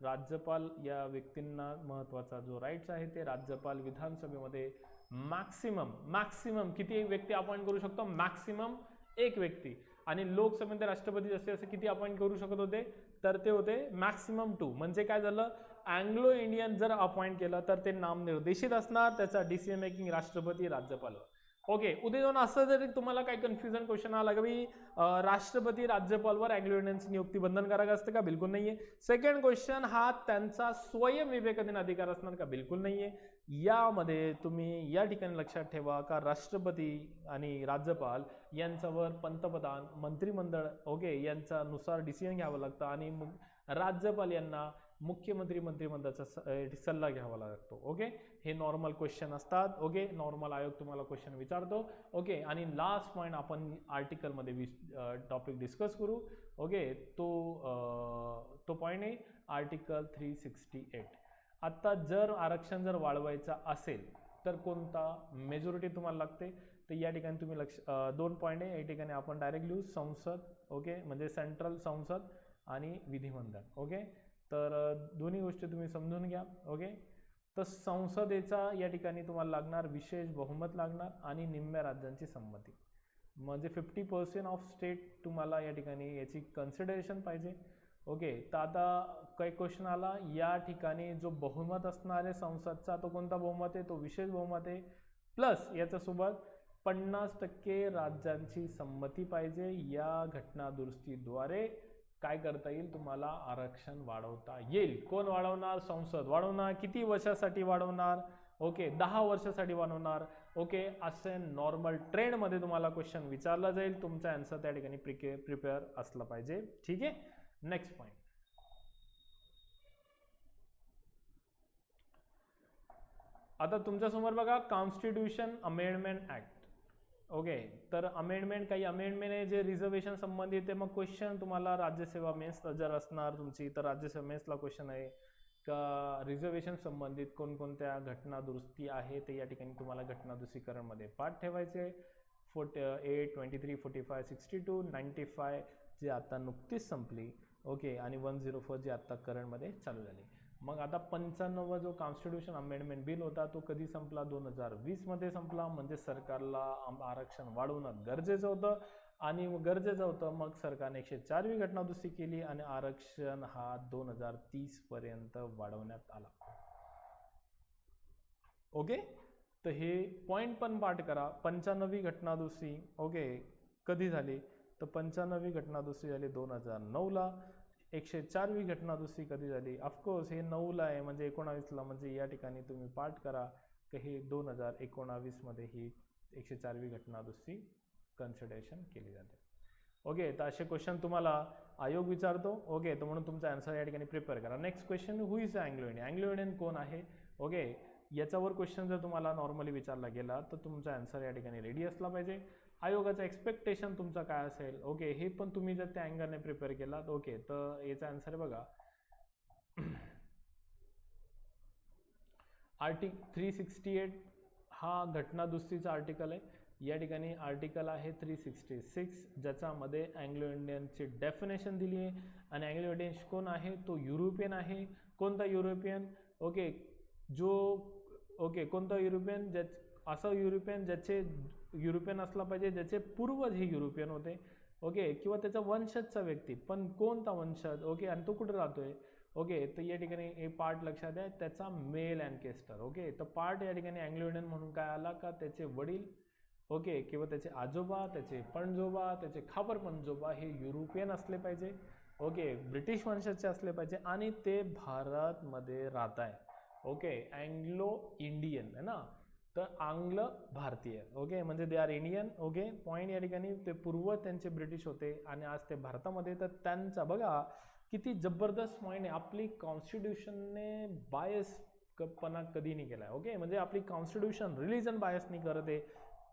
राज्यपाल या व्यक्तींना महत्त्वाचा जो राईट्स आहे ते राज्यपाल विधानसभेमध्ये मॅक्सिमम किती व्यक्ती अपॉइंट करू शकतो. मॅक्सिमम 1 व्यक्ती. आणि लोकसभेमध्ये राष्ट्रपती जसे असे किती अपॉइंट करू शकत होते तर ते होते मॅक्सिमम 2. म्हणजे काय झालं अँग्लो इंडियन जर अपॉइंट केलं तर ते नामनिर्देशित असणार. त्याचा डिसिजन मेकिंग राष्ट्रपती राज्यपाल. ओके, उद्या जाऊन असं जरी तुम्हाला काही कन्फ्युजन क्वेश्चन आला का मी राष्ट्रपती राज्यपालवर अँग्लो इंडियनची नियुक्ती बंधनकारक असते का. बिलकुल नाहीये. सेकंड क्वेश्चन हा त्यांचा स्वयंविवेकाधीन अधिकार असणार का. बिलकुल नाहीये. यामध्ये तुम्ही या ठिकाणी लक्षात ठेवा का राष्ट्रपती आणि राज्यपाल यांच्यावर पंतप्रधान मंत्रिमंडळ ओके यांचा नुसार डिसिजन घ्यावं लागतं. आणि राज्यपाल यांना मुख्यमंत्री मंत्रिमंडळाचा सल्ला घ्यावा लागतो. ओके, हे नॉर्मल क्वेश्चन असतात. ओके, नॉर्मल आयोग तुम्हाला क्वेश्चन विचारतो. ओके, आणि लास्ट पॉईंट आपण आर्टिकलमध्ये टॉपिक डिस्कस करू. ओके, तो पॉईंट आहे आर्टिकल 368. आता जर आरक्षण जर वाढवायचं असेल तर कोणता मेजॉरिटी तुम्हाला लागते. तर या ठिकाणी तुम्ही 2 पॉईंट आहे. या ठिकाणी आपण डायरेक्ट लिहू संसद. ओके, म्हणजे सेंट्रल संसद आणि विधिमंडळ. ओके, तर दोन्ही गोष्टी तुम्ही समजून घ्या. ओके, तर संसदेचा या ठिकाणी तुम्हाला लागणार विशेष बहुमत लागणार आणि निम्म्या राज्यांची संमती. म्हणजे 50% ऑफ स्टेट तुम्हाला या ठिकाणी याची कन्सिडरेशन पाहिजे. ओके, तर आता काही क्वेश्चन आला या ठिकाणी जो बहुमत असणार आहे संसदचा तो कोणता बहुमत आहे. तो विशेष बहुमत आहे. प्लस याच्यासोबत 50% राज्यांची संमती पाहिजे. या घटना दुरुस्तीद्वारे काय करता येईल तुम्हाला आरक्षण वाढवता येईल. कोण वाढवणार. संसद वाढवणार. किती वर्षासाठी वाढवणार. ओके, 10 वर्षासाठी वाढवणार. ओके, असे नॉर्मल ट्रेंडमध्ये तुम्हाला क्वेश्चन विचारला जाईल. तुमचा आन्सर त्या ठिकाणी प्रिपेअर असला पाहिजे. ठीक आहे, नेक्स्ट पॉईंट. आता तुमच्यासमोर बघा कॉन्स्टिट्यूशन अमेंडमेंट ऍक्ट. ओके, तर अमेंडमेंट काही अमेंडमेंट आहे जे रिझर्वेशन संबंधित आहे. मग क्वेश्चन तुम्हाला राज्यसेवा मेन्स जर असणार तुमची तर राज्यसेवा मेन्सला क्वेश्चन आहे का रिझर्वेशन संबंधित कोणकोणत्या घटना दुरुस्ती आहे ते या ठिकाणी तुम्हाला घटना दुरुस्तीकरणमध्ये पाठ ठेवायचे. 48, 23, 45, 62, 95 जे आता नुकतीच संपली. ओके, आणि 104 जे आता करंटमध्ये चालू झाली. मग आता 95 जो कॉन्स्टिट्यूशन अमेंडमेंट बिल होता तो कधी संपला 2020 मध्ये संपला. म्हणजे सरकारला आरक्षण वाढवणं गरजेचं होतं आणि गरजेचं होतं. मग सरकारने 104वी घटना दुरुस्ती केली आणि आरक्षण हा 2030 पर्यंत वाढवण्यात आला. ओके, तर हे पॉईंट पण पाठ करा. 95वी घटना दुरुस्ती ओके कधी झाली तर 95वी घटना दुरुस्ती झाली 2009ला. 104वी घटना दुरुस्ती कधी झाली. ऑफकोर्स हे 9ला आहे म्हणजे 19ला. म्हणजे या ठिकाणी तुम्ही पाठ करा की हे 2019 मध्ये ही 104वी घटना दुरुस्ती कन्सिडरेशन केली जाते. ओके, तर असे क्वेश्चन तुम्हाला आयोग विचारतो. ओके, तर म्हणून तुमचा आन्सर या ठिकाणी प्रिपेअर करा. Next question, who is Anglo Indian. Anglo Indian कोण आहे. ओके, याच्यावर क्वेश्चन जर तुम्हाला नॉर्मली विचारला गेला तर तुमचा आन्सर या ठिकाणी रेडी असला पाहिजे. आयोगाचं एक्सपेक्टेशन तुमचा काय असेल, ओके, हे पण तुम्ही जर त्या अँगलने प्रिपेअर केलात, ओके, तर याचा आन्सर बघा आर्टिकल 368 हा घटना दुरुस्तीचा आर्टिकल आहे. या ठिकाणी आर्टिकल आहे 366 ज्याच्यामध्ये अँग्लो इंडियनची डेफिनेशन दिली आहे. आणि अँग्लो इंडियन कोण आहे, तो युरोपियन आहे. कोणता युरोपियन, ओके, जो ओके कोणता युरोपियन, ज्या असं युरोपियन ज्याचे युरोपियन असला पाहिजे ज्याचे पूर्वज हे युरोपियन होते, ओके, किंवा त्याचा वंशजचा व्यक्ती, पण कोणता वंशज, ओके, आणि तो कुठे राहतोय, ओके. तर या ठिकाणी हे पार्ट लक्षात द्या, त्याचा मेल अँकेस्टर, ओके. तर पार्ट या ठिकाणी अँग्लो इंडियन म्हणून काय आला का त्याचे वडील, ओके, किंवा त्याचे आजोबा, त्याचे पणजोबा, त्याचे खापर पणजोबा हे युरोपियन असले पाहिजे, ओके, ब्रिटिश वंशाचे असले पाहिजे आणि ते भारतमध्ये राहत आहे, ओके. अँग्लो इंडियन आहे ना, तर आंग्ल भारतीय, ओके, म्हणजे they are Indian, okay. Point या ठिकाणी ते पूर्व त्यांचे ब्रिटिश होते आणि आज ते भारतामध्ये, तर त्यांचा बघा किती जबरदस्त पॉईंट आहे. आपली कॉन्स्टिट्यूशनने बायसपणा कधी नाही केला, ओके, म्हणजे आपली कॉन्स्टिट्यूशन रिलीजन बायस नाही करत आहे,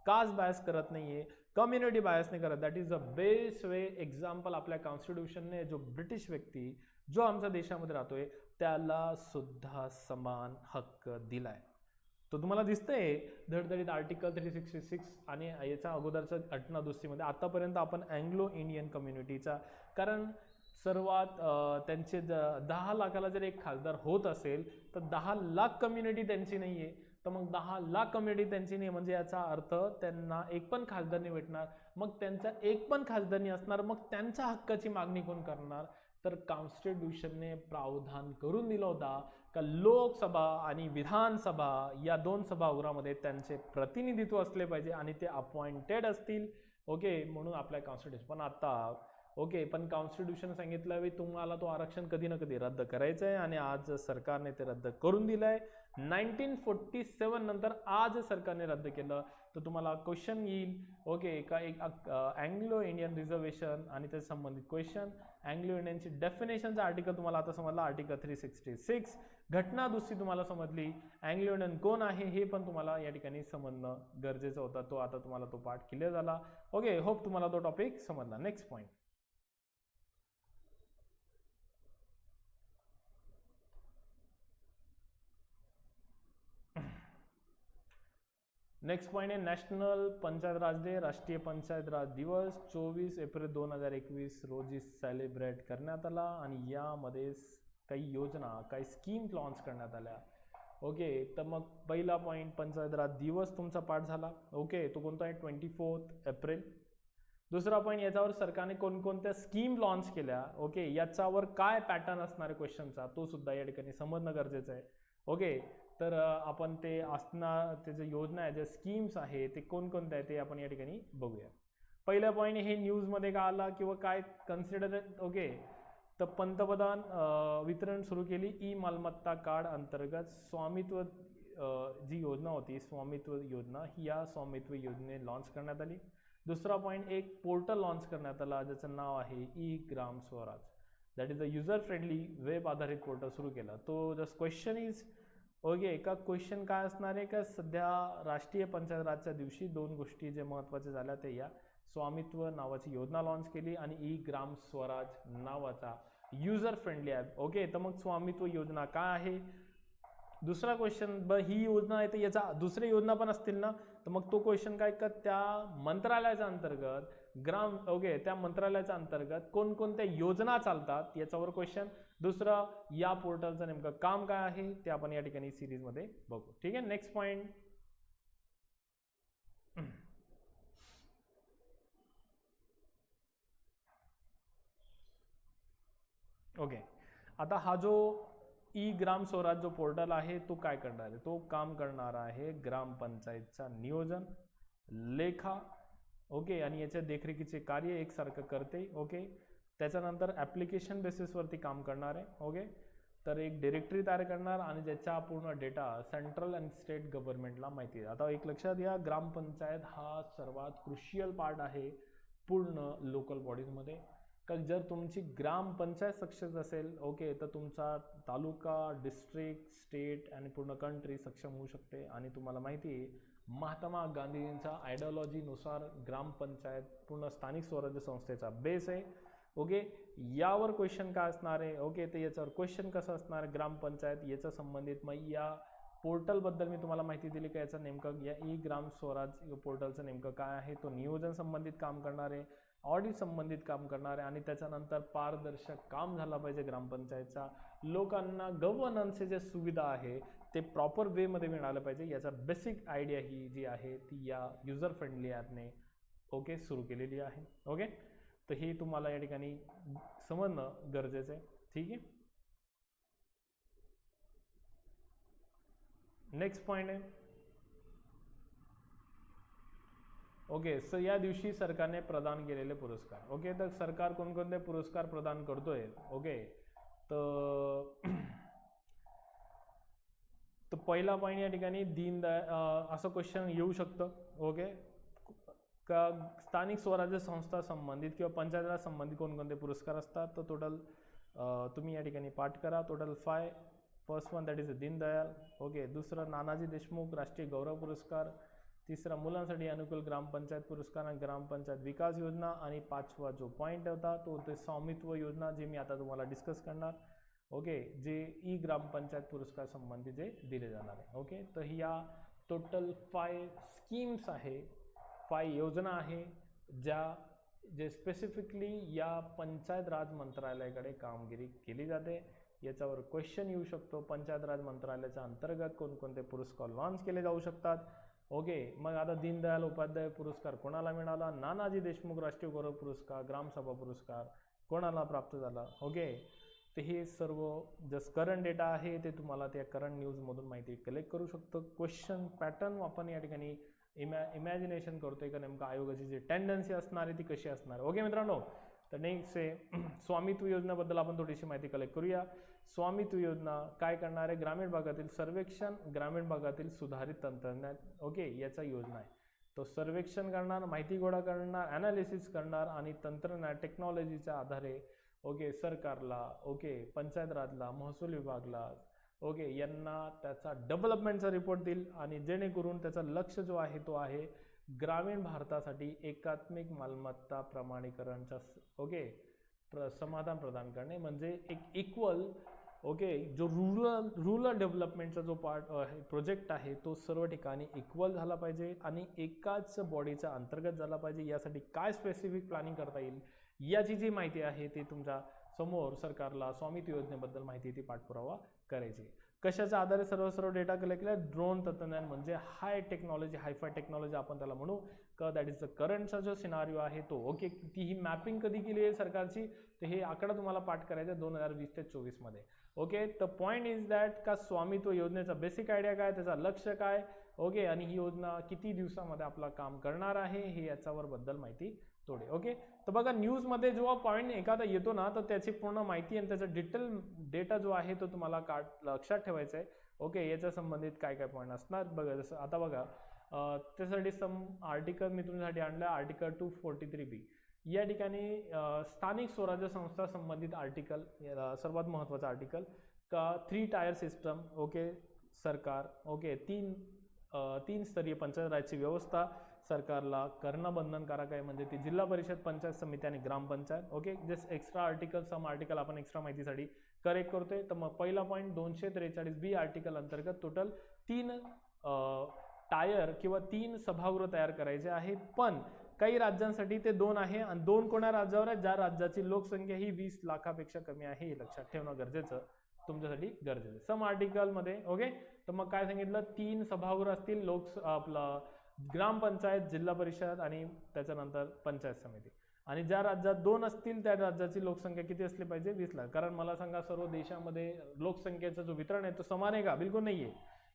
कास्ट बायस करत नाही आहे, कम्युनिटी बायस नाही करत. That is the best way example आपल्या कॉन्स्टिट्यूशनने जो ब्रिटिश व्यक्ती जो आमच्या देशामध्ये राहतोय त्याला सुद्धा समान हक्क दिलाय. तो तुम्हाला दिसतंय धडधडीत आर्टिकल 366 आणि याच्या अगोदरच्या घटना दुरुस्तीमध्ये आतापर्यंत आपण अँग्लो इंडियन कम्युनिटीचा, कारण सर्वात त्यांचे 10 लाखाला जर एक खासदार होत असेल तर 10 लाख कम्युनिटी त्यांची नाही आहे, तर मग 10 लाख कम्युनिटी त्यांची नाही म्हणजे याचा अर्थ त्यांना एक पण खासदार नाही भेटणार. मग त्यांचा एक पण खासदार नाही असणार, मग त्यांच्या हक्काची मागणी कोण करणार, तर कॉन्स्टिट्यूशनने प्रावधान करून दिला होता का लोकसभा आणि विधानसभा या 2 सभागृहामध्ये त्यांचे प्रतिनिधित्व असले पाहिजे आणि ते अपॉइंटेड असतील, ओके. म्हणून आपल्या कॉन्स्टिट्यूशन पण आता, ओके, पण कॉन्स्टिट्यूशन सांगितलं तुम्हाला तो आरक्षण कधी ना कधी रद्द करायचं आहे आणि आज सरकारने ते रद्द करून दिलं आहे. 1947 नंतर आज सरकारने रद्द केलं. तर तुम्हाला क्वेश्चन येईल, ओके, का एक अँग्लो इंडियन रिझर्वेशन आणि त्याच्या संबंधित क्वेश्चन, अँग्लो इंडियनची डेफिनेशनचा आर्टिकल तुम्हाला आता समजला, आर्टिकल 366, घटना दुरुस्ती तुम्हाला समजली, अँग्लो इंडियन कोण आहे हे पण तुम्हाला या ठिकाणी समजणं गरजेचं होतं. तो आता तुम्हाला तो पार्ट क्लिअर झाला, ओके. होप तुम्हाला तो टॉपिक समजला. नेक्स्ट पॉईंट, नेक्स्ट पॉईंट आहे नॅशनल पंचायत राज डे, राष्ट्रीय पंचायत राज दिवस 24 एप्रिल 2021 रोजी सेलिब्रेट करण्यात आला आणि यामध्ये काही योजना, काही स्कीम लॉन्च करण्यात आल्या, ओके. तर मग पहिला पॉईंट पंचायत राज दिवस तुमचा पाठ झाला, ओके. तो कोणता आहे 24 एप्रिल. दुसरा पॉईंट, याच्यावर सरकारने कोणकोणत्या स्कीम लॉन्च केल्या, ओके, याच्यावर काय पॅटर्न असणार आहे क्वेश्चनचा तो सुद्धा या ठिकाणी समजणं गरजेचं आहे, ओके. तर आपण ते असणार ते जे योजना आहे, जे स्कीम्स आहे ते कोणकोणत्या आहे ते आपण या ठिकाणी बघूया. पहिला पॉईंट, हे न्यूजमध्ये का आला किंवा काय कन्सिडर, ओके. तर पंतप्रधान वितरण सुरू केली ई मालमत्ता कार्ड अंतर्गत स्वामित्व जी योजना होती, स्वामित्व योजना, ही या स्वामित्व योजने लॉन्च करण्यात आली. दुसरा पॉईंट, एक पोर्टल लॉन्च करण्यात आला ज्याचं नाव आहे E Gram Swaraj. That is a user friendly web आधारित पोर्टल सुरू केला. तो जस्ट क्वेश्चन इज, ओके, का क्वेश्चन काय असणार आहे का सध्या राष्ट्रीय पंचायत राजच्या दिवशी 2 गोष्टी जे महत्त्वाच्या झाल्या ते या स्वामित्व नावाची योजना लॉन्च केली आणि ई ग्राम स्वराज नावाचा युजर फ्रेंडली ॲप, ओके. तर मग स्वामित्व योजना काय आहे. दुसरा क्वेश्चन, ही योजना आहे तर याचा दुसऱ्या योजना पण असतील ना, तर मग तो क्वेश्चन काय का त्या मंत्रालयाच्या अंतर्गत ग्राम, ओके, त्या मंत्रालयाच्या अंतर्गत कोणकोणत्या योजना चालतात याच्यावर क्वेश्चन. दुसरं, या पोर्टलचं नेमकं काम काय आहे ते आपण या ठिकाणी सिरीजमध्ये बघू, ठीक आहे. Next point, okay. आता हा जो ई ग्राम स्वराज जो पोर्टल आहे तो काय करणार आहे, तो काम करणार आहे ग्रामपंचायतचा नियोजन, लेखा, ओके, आणि याच्या देखरेखीचे कार्य एकसारखं करते, ओके. त्याच्यानंतर ॲप्लिकेशन बेसिसवरती काम करणार आहे, ओके. तर एक डिरेक्टरी तयार करणार आणि ज्याचा पूर्ण डेटा सेंट्रल आणि स्टेट गव्हर्नमेंटला माहिती आहे. आता एक लक्षात घ्या, ग्रामपंचायत हा सर्वात क्रुशियल पार्ट आहे पूर्ण लोकल बॉडीजमध्ये, का जर तुमची ग्रामपंचायत सक्षम असेल ओके तर तुमचा तालुका, डिस्ट्रिक्ट, स्टेट आणि पूर्ण कंट्री सक्षम होऊ शकते. आणि तुम्हाला माहिती आहे महात्मा गांधींच्या आयडिओलॉजीनुसार ग्रामपंचायत पूर्ण स्थानिक स्वराज्य संस्थेचा बेस आहे. ओके, यावर क्वेश्चन काय असणार आहे ओके, तर याच्यावर क्वेश्चन कसं असणार ग्रामपंचायत याच्या संबंधित मग या पोर्टलबद्दल मी तुम्हाला माहिती दिली का याचं नेमकं या ई ग्राम स्वराज पोर्टलचं नेमकं काय आहे. तो नियोजन संबंधित काम करणार आहे, ऑडिट संबंधित काम करणार आहे आणि त्याच्यानंतर पारदर्शक काम झाला पाहिजे ग्रामपंचायतचा. लोकांना गव्हर्नन्सचे जे सुविधा आहे ते प्रॉपर वेमध्ये मिळालं पाहिजे. याचा बेसिक आयडिया ही जी आहे ती या युजर फ्रेंडली ॲपने ओके सुरू केलेली आहे. ओके, तर हे तुम्हाला या ठिकाणी समजणं गरजेचं आहे. ठीक आहे, नेक्स्ट पॉईंट आहे ओके. सो या दिवशी सरकारने प्रदान केलेले पुरस्कार. ओके, तर सरकार कोणकोणते पुरस्कार प्रदान करतोय ओके, तर पहिला पॉईंट या ठिकाणी दीनदयाळ असं क्वेश्चन येऊ शकतं ओके, का स्थानिक स्वराज्य संस्था संबंधित किंवा पंचायतीराज संबंधित कोणकोणते पुरस्कार असतात. तर टोटल तुम्ही या ठिकाणी पाठ करा. Total 5. First one that is Deendayal okay. दुसरं नानाजी देशमुख राष्ट्रीय गौरव पुरस्कार. तिसरा मुलांसाठी अनुकूल ग्रामपंचायत पुरस्कार आणि ग्रामपंचायत विकास योजना. आणि 5वा जो पॉईंट होता तो ते स्वामित्व योजना, जे मी आता तुम्हाला डिस्कस करणार ओके, जे ई ग्रामपंचायत पुरस्कार संबंधी जे दिले जाणार आहे ओके. तर या टोटल 5 स्कीम्स आहे, 5 योजना आहे जे स्पेसिफिकली या पंचायत राज मंत्रालयाकडे कामगिरी केली जाते. याच्यावर क्वेश्चन येऊ शकतो. पंचायत राज मंत्रालयाच्या अंतर्गत कोणकोणते पुरस्कार लॉन्च केले जाऊ शकतात ओके. मग आता दीनदयाळ उपाध्याय पुरस्कार कोणाला मिळाला, नानाजी देशमुख राष्ट्रीय गौरव पुरस्कार, ग्रामसभा पुरस्कार कोणाला प्राप्त झाला ओके. तर हे सर्व जस्ट करंट डेटा आहे ते तुम्हाला त्या करंट न्यूजमधून माहिती कलेक्ट करू शकतो. क्वेश्चन पॅटर्न आपण या ठिकाणी इमॅजिनेशन करतोय का नेमकं आयोगाची जी टेंडन्सी असणार आहे ती कशी असणार ओके मित्रांनो. तर नेक्स्ट आहे स्वामित्व योजनेबद्दल आपण थोडीशी माहिती कलेक्ट करूया. स्वामित्व योजना काय करणार आहे, ग्रामीण भागातील सर्वेक्षण, ग्रामीण भागातील सुधारित तंत्रज्ञान ओके याचा योजना आहे. तो सर्वेक्षण करणार, माहिती गोळा करणार, ॲनालिसिस करणार आणि तंत्रज्ञान टेक्नॉलॉजीच्या आधारे ओके सरकारला ओके पंचायत राजला महसूल विभागला ओके यांना त्याचा डेव्हलपमेंटचा रिपोर्ट देईल. आणि जेणेकरून त्याचा लक्ष जो आहे तो आहे ग्रामीण भारतासाठी एकात्मिक मालमत्ता प्रमाणीकरणचा ओके समाधान प्रदान करणे. म्हणजे एक इक्वल ओके जो रुरल डेव्हलपमेंटचा जो प्रोजेक्ट आहे तो सर्व ठिकाणी इक्वल झाला पाहिजे आणि एकाच बॉडीच्या अंतर्गत झाला पाहिजे. यासाठी काय स्पेसिफिक प्लॅनिंग करता येईल याची जी माहिती आहे ती तुमच्या समोर सरकारला स्वामित्व योजनेबद्दल माहिती ती पाठपुरावा करायची. कशाच्या आधारे सर्व डेटा कलेक्ट केला, ड्रोन तंत्रज्ञान म्हणजे हाय टेक्नॉलॉजी, हायफाय टेक्नॉलॉजी आपण त्याला म्हणू का. दॅट इज द करंटचा जो सिनारिओ आहे तो ओके. ती ही मॅपिंग कधी केली आहे सरकारची, तर हे आकडा तुम्हाला पाठ करायचा 2020 ते 24 मध्ये ओके. तर पॉईंट इज दॅट का स्वामित्व योजनेचा बेसिक आयडिया काय, त्याचा लक्ष काय ओके, आणि ही योजना किती दिवसामध्ये आपला काम करणार आहे हे याच्यावर बद्दल माहिती थोडे ओके. तर बघा न्यूजमध्ये जेव्हा पॉईंट एखादा येतो ना तर त्याची पूर्ण माहिती आणि त्याचा डिटेल डेटा जो आहे तो तुम्हाला लक्षात ठेवायचा आहे ओके. याच्या संबंधित काय काय पॉईंट असणार बघा. जसं आता बघा त्यासाठी सम आर्टिकल मी तुमच्यासाठी आणलं, आर्टिकल 243B या ठिकाणी स्थानिक स्वराज्य संस्था संबंधित आर्टिकल सर्वात महत्त्वाचा आर्टिकल का 3 टायर सिस्टम ओके सरकार ओके 3 स्तरीय पंचायत राजची व्यवस्था सरकारला करणं बंधनकारक आहे. म्हणजे ती जिल्हा परिषद, पंचायत समिती आणि gram panchayat okay. Just extra article some article आपण एक्स्ट्रा माहितीसाठी करेक्ट करतोय. तर मग पहिला पॉईंट 243B आर्टिकल अंतर्गत टोटल 3 टायर किंवा 3 सभागृह तयार करायचे आहे. पण काही राज्यांसाठी ते 2 आहे आणि 2 कोणत्या राज्यावर आहे, ज्या राज्याची लोकसंख्या ही 20 लाखापेक्षा कमी आहे. हे लक्षात ठेवणं गरजेचं तुमच्यासाठी गरजेचं. सम आर्टिकलमध्ये ओके. तर मग काय सांगितलं, 3 सभागृह असतील, आपलं ग्रामपंचायत, जिल्हा परिषद आणि त्याच्यानंतर पंचायत समिती. आणि ज्या राज्यात 2 असतील त्या राज्याची लोकसंख्या किती असली पाहिजे, 20 लाख. कारण मला सांगा सर्व देशामध्ये लोकसंख्येचं जो वितरण आहे तो समान आहे का, बिलकुल नाही आहे.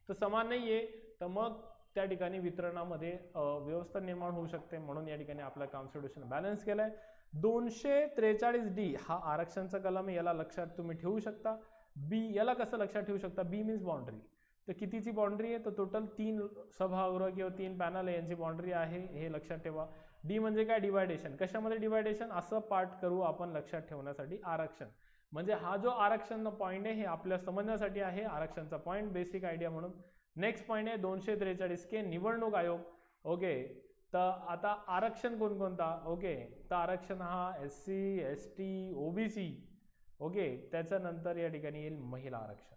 तर समान नाही आहे तर मग त्या ठिकाणी वितरणामध्ये व्यवस्था निर्माण होऊ शकते. म्हणून या ठिकाणी आपला कॉन्स्टिट्यूशन बॅलन्स केलाय. 243D हा आरक्षणचा कलम आहे, याला लक्षात तुम्ही ठेवू शकता. बी याला कसं लक्षात ठेवू शकता, बी मीन्स बाउंड्री. तर कितीची बाउंड्री आहे, तर टोटल 3 सभागृह किंवा 3 पॅनल यांची बाउंड्री आहे, हे लक्षात ठेवा. डी म्हणजे काय, डिवायडेशन. कशामध्ये डिवायडेशन, असं पाठ करू आपण लक्षात ठेवण्यासाठी. आरक्षण म्हणजे हा जो आरक्षणचा पॉईंट आहे हे आपल्या समजण्यासाठी आहे, आरक्षणचा पॉईंट बेसिक आयडिया म्हणून. नेक्स्ट पॉईंट आहे 243 के निवडणूक आयोग. ओके, तर आता आरक्षण कोणकोणता, ओके, तर आरक्षण हा SC ST OBC, ओके, त्याच्यानंतर या ठिकाणी येईल महिला आरक्षण.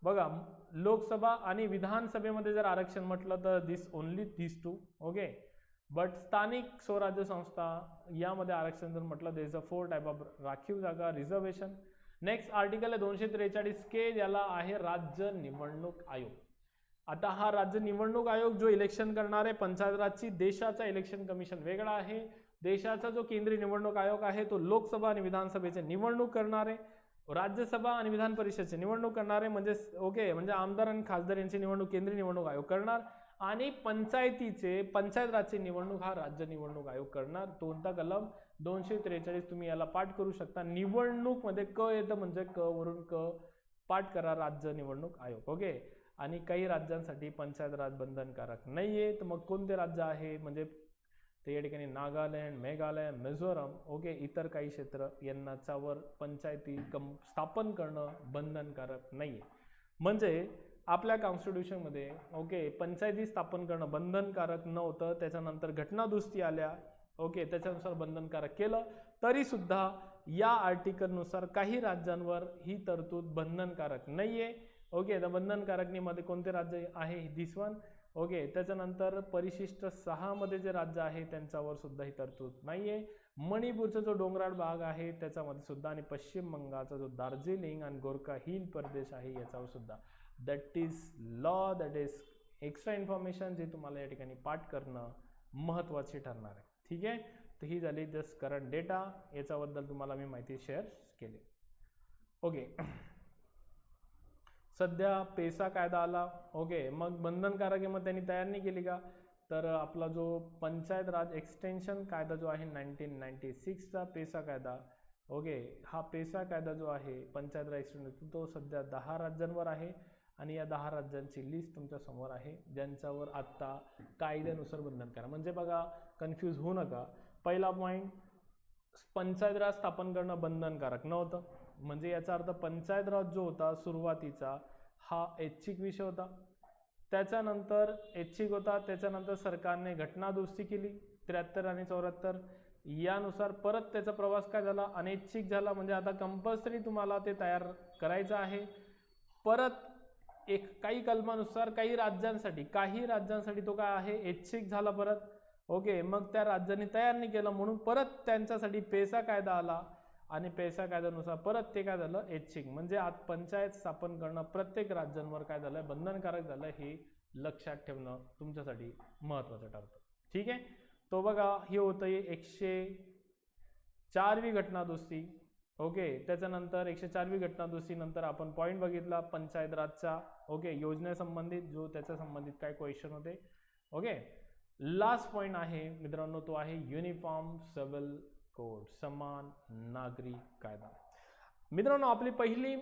बघा, लोकसभा आणि विधानसभेमध्ये जर आरक्षण म्हटलं तर दिस टू, ओके, बट स्थानिक स्वराज्य संस्था यामध्ये आरक्षण जर म्हटलं there is a 4 type of राखीव जागा, रिझर्वेशन. नेक्स्ट आर्टिकल आहे 243 के, ज्याला आहे राज्य निवडणूक आयोग. आता हा राज्य निवडणूक आयोग जो इलेक्शन करणार आहे पंचायत राजची, देशाचा इलेक्शन कमिशन वेगळा आहे. देशाचा जो केंद्रीय निवडणूक आयोग आहे तो लोकसभा आणि विधानसभेचे निवडणूक करणार आहे, राज्यसभा आणि विधान परिषदेची निवडणूक करणार आहे, म्हणजे ओके, म्हणजे आमदार आणि खासदार यांची निवडणूक केंद्रीय निवडणूक आयोग करणार, आणि पंचायत राजची निवडणूक हा राज्य निवडणूक आयोग करणार. कोणता कलम, 243. तुम्ही याला पाठ करू शकता. निवडणूक मध्ये क येतं म्हणजे क वरून क पाठ करा, राज्य निवडणूक आयोग. ओके, आणि काही राज्यांसाठी पंचायत राज बंधनकारक नाहीये, तर मग कोणते राज्य आहे, म्हणजे ते या ठिकाणी नागालँड, मेघालय, मिझोरम, ओके, इतर काही क्षेत्र यांच्यावर पंचायती स्थापन करणं बंधनकारक नाहीये. म्हणजे आपल्या कॉन्स्टिट्यूशनमध्ये ओके पंचायती स्थापन करणं बंधनकारक नव्हतं, त्याच्यानंतर घटनादुरुस्ती आल्या, ओके, त्याच्यानुसार बंधनकारक केलं, तरी सुद्धा या आर्टिकलनुसार काही राज्यांवर ही तरतूद बंधनकारक नाहीये. ओके, तर बंधनकारकनीमध्ये कोणते राज्य आहे, दिस वन. ओके, त्याच्यानंतर परिशिष्ट 6 मध्ये जे राज्य आहे त्यांच्यावर सुद्धा ही तरतूद नाहीये. मणिपूरचा जो डोंगराळ भाग आहे त्याच्यामध्ये सुद्धा, आणि पश्चिम बंगालचा जो दार्जिलिंग आणि गोरखा हिल प्रदेश आहे याच्यावर सुद्धा. That is law, that is extra information जे तुम्हाला या ठिकाणी पाठ करणं महत्त्वाची ठरणार आहे. ठीक आहे, तर ही झाली जस्ट करंट डेटा, याच्याबद्दल तुम्हाला मी माहिती शेअर केली. ओके, सध्या पेसा कायदा आला. ओके, मग बंधनकारक आहे, मग त्यांनी तयार नाही केली का, तर आपला जो पंचायत राज एक्सटेन्शन कायदा जो आहे 1996चा पेसा कायदा, ओके, हा पेसा कायदा जो आहे पंचायत राज एक्सटेन्शन तो सध्या 10 राज्यांवर आहे, आणि या 10 राज्यांची लिस्ट तुमच्या समोर आहे ज्यांच्यावर आत्ता कायद्यानुसार बंधनकारक. म्हणजे बघा, कन्फ्यूज होऊ नका. पहिला पॉईंट, पंचायत राज स्थापन करणं बंधनकारक नव्हतं, म्हणजे याचा अर्थ पंचायत राज जो होता सुरुवातीचा हा ऐच्छिक विषय होता, त्याच्यानंतर ऐच्छिक होता, त्याच्यानंतर सरकारने घटनादुरुस्ती केली 73 आणि 74, यानुसार परत त्याचा प्रवास काय झाला, अनैच्छिक झाला, म्हणजे आता कंपल्सरी तुम्हाला ते तयार करायचं आहे. परत काही कलमानुसार काही राज्यांसाठी तो काय आहे, ऐच्छिक झाला परत. ओके, मग त्या राज्यांनी तयार नाही केलं म्हणून परत त्यांच्यासाठी पेसा कायदा आला, आणि पेसा कायद्यानुसार परत ते काय झालं, ऐच्छिक. म्हणजे आज पंचायत स्थापन करणं प्रत्येक राज्यांवर काय झालं, बंधनकारक झालं. हे लक्षात ठेवणं तुमच्यासाठी महत्त्वाचं ठरतं. ठीक आहे, तो बघा हे होतं 104वी घटनादुरुस्ती. ओके, त्याच्यानंतर 104वी घटनादुरुस्ती नंतर आपण पॉईंट बघितला पंचायत राजचा, ओके, योजनेसंबंधित जो त्याच्या संबंधित काय क्वेश्चन होते. ओके, लास्ट पॉईंट आहे मित्रांनो, तो आहे युनिफॉर्म सिव्हिल कोड, समान नागरी कायदा. मित्रांनो, आपली पहिली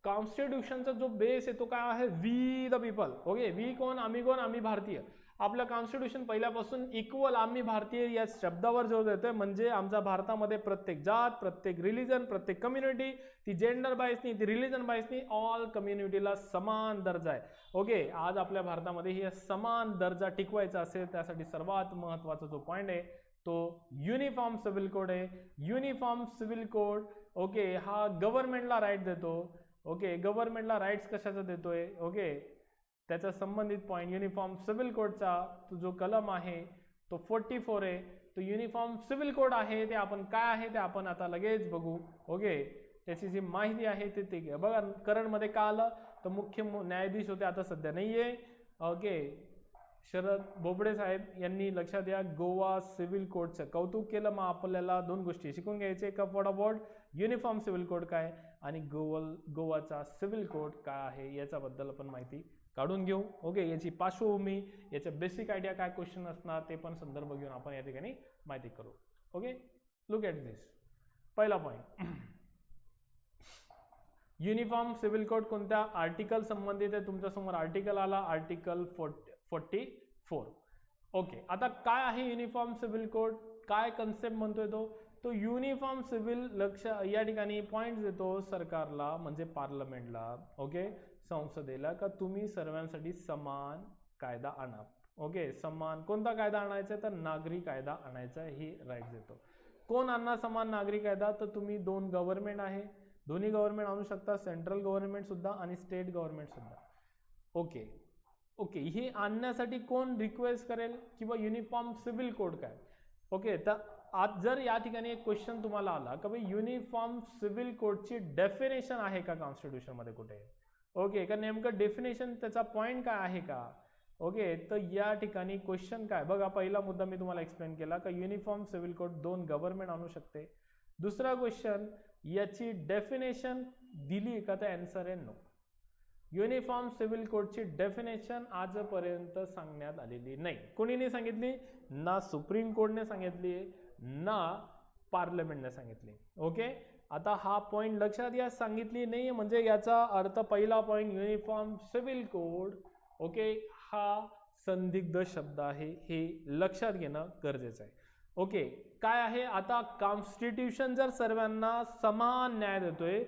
कॉन्स्टिट्यूशनचा जो बेस आहे तो काय आहे, we the people. Okay, we कोण, आम्ही भारतीय. आपलं कॉन्स्टिट्यूशन पहिल्यापासून इक्वल आम्ही भारतीय या शब्दावर जोर देतोय, म्हणजे आमच्या भारतामध्ये प्रत्येक जात, प्रत्येक रिलीजन, प्रत्येक कम्युनिटी, ती जेंडर बायस नाही, ती रिलीजन बायस नाही, ऑल कम्युनिटीला समान दर्जा आहे. ओके, आज आपल्या भारतामध्ये ही समान दर्जा टिकवायचा असेल त्यासाठी सर्वात महत्त्वाचा जो पॉईंट आहे तो युनिफॉर्म सिव्हिल कोड आहे. युनिफॉर्म सिव्हिल कोड ओके हा गव्हर्नमेंटला राईट देतो. ओके, गव्हर्नमेंटला राईट्स कशाचा देतोय, ओके, त्याचा संबंधित पॉईंट युनिफॉर्म सिव्हिल कोडचा तो जो कलम आहे तो 44 आहे. तो युनिफॉर्म सिव्हिल कोड आहे ते आपण काय आहे ते आपण आता लगेच बघू. ओके, त्याची जी माहिती आहे ते बघा. करंटमध्ये का आलं तर मुख्य न्यायाधीश होते, आता सध्या नाहीये. ओके, शरद बोबडे साहेब यांनी लक्षात द्या गोवा सिव्हिल कोडचं कौतुक केलं. मग आपल्याला दोन गोष्टी शिकून घ्यायचे, का for about uniform civil code काय आणि गोवाचा सिव्हिल कोड काय आहे याच्याबद्दल आपण माहिती काढून घेऊ. ओके, याची पार्श्वभूमी, याच्या बेसिक आयडिया काय क्वेश्चन असणार ते पण संदर्भ घेऊन आपण या ठिकाणी माहिती करू. ओके, लुक ॲट दिस. पहिला पॉईंट, युनिफॉर्म सिव्हिल कोड कोणत्या आर्टिकल संबंधित आहे. तुमच्या समोर आर्टिकल आला, आर्टिकल 44. ओके, आता काय आहे युनिफॉर्म सिव्हिल कोड, काय कन्सेप्ट म्हणतोय तो युनिफॉर्म सिव्हिल लक्ष या ठिकाणी पॉइंट देतो सरकारला म्हणजे पार्लमेंटला, ओके, संसदेला, का तुम्ही सर्वांसाठी समान कायदा आणा. ओके, समान कोणता कायदा आणायचा तर नागरी कायदा आणायचा, ही राईट देतो. कोण आणणार समान नागरी कायदा तर तुम्ही दोन गव्हर्नमेंट आहे, दोन्ही गव्हर्नमेंट आणू शकता, सेंट्रल गव्हर्नमेंट सुद्धा आणि स्टेट गव्हर्नमेंट सुद्धा. ओके ओके, हे आणण्यासाठी कोण रिक्वेस्ट करेल किंवा युनिफॉर्म सिव्हिल कोड काय. ओके, तर आज जर या ठिकाणी एक क्वेश्चन तुम्हाला आला का भाई युनिफॉर्म सिव्हिल कोडची डेफिनेशन आहे का कॉन्स्टिट्यूशन मध्ये कुठे, ओके, का नेमकं डेफिनेशन त्याचा पॉइंट काय आहे का. ओके, तर या ठिकाणी क्वेश्चन काय बघा, पहिला मुद्दा मी तुम्हाला एक्सप्लेन केला का युनिफॉर्म सिव्हिल कोड दोन गव्हर्नमेंट आणू शकते. दुसरा क्वेश्चन, याची डेफिनेशन दिली का, तर आन्सर आहे नो. युनिफॉर्म सिव्हिल कोडची डेफिनेशन आजपर्यंत सांगण्यात आलेली नाही. कोणी नाही सांगितली, ना सुप्रीम कोर्टने सांगितली ना पार्लमेंटने सांगितली. ओके, आता हा पॉइंट लक्षात या, सांगितली नाही म्हणजे याचा अर्थ पहिला point uniform civil code, okay, हा संदिग्ध शब्द आहे, हे लक्षात घेणं गरजेचं आहे. ओके, काय आहे आता कॉन्स्टिट्यूशन जर सर्वांना समान न्याय देतोय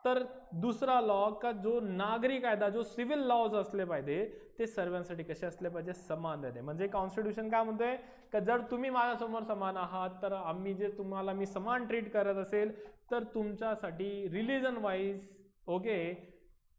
तर दुसरा लॉ का जो नागरी कायदा जो सिव्हिल लॉज असले पाहिजे ते सर्वांसाठी कसे असले पाहिजे, समान देते. म्हणजे कॉन्स्टिट्यूशन काय म्हणतोय का जर तुम्ही माझ्यासमोर समान आहात तर आम्ही जे तुम्हाला मी समान ट्रीट करत असेल तर तुमच्यासाठी रिलीजन वाईज, ओके,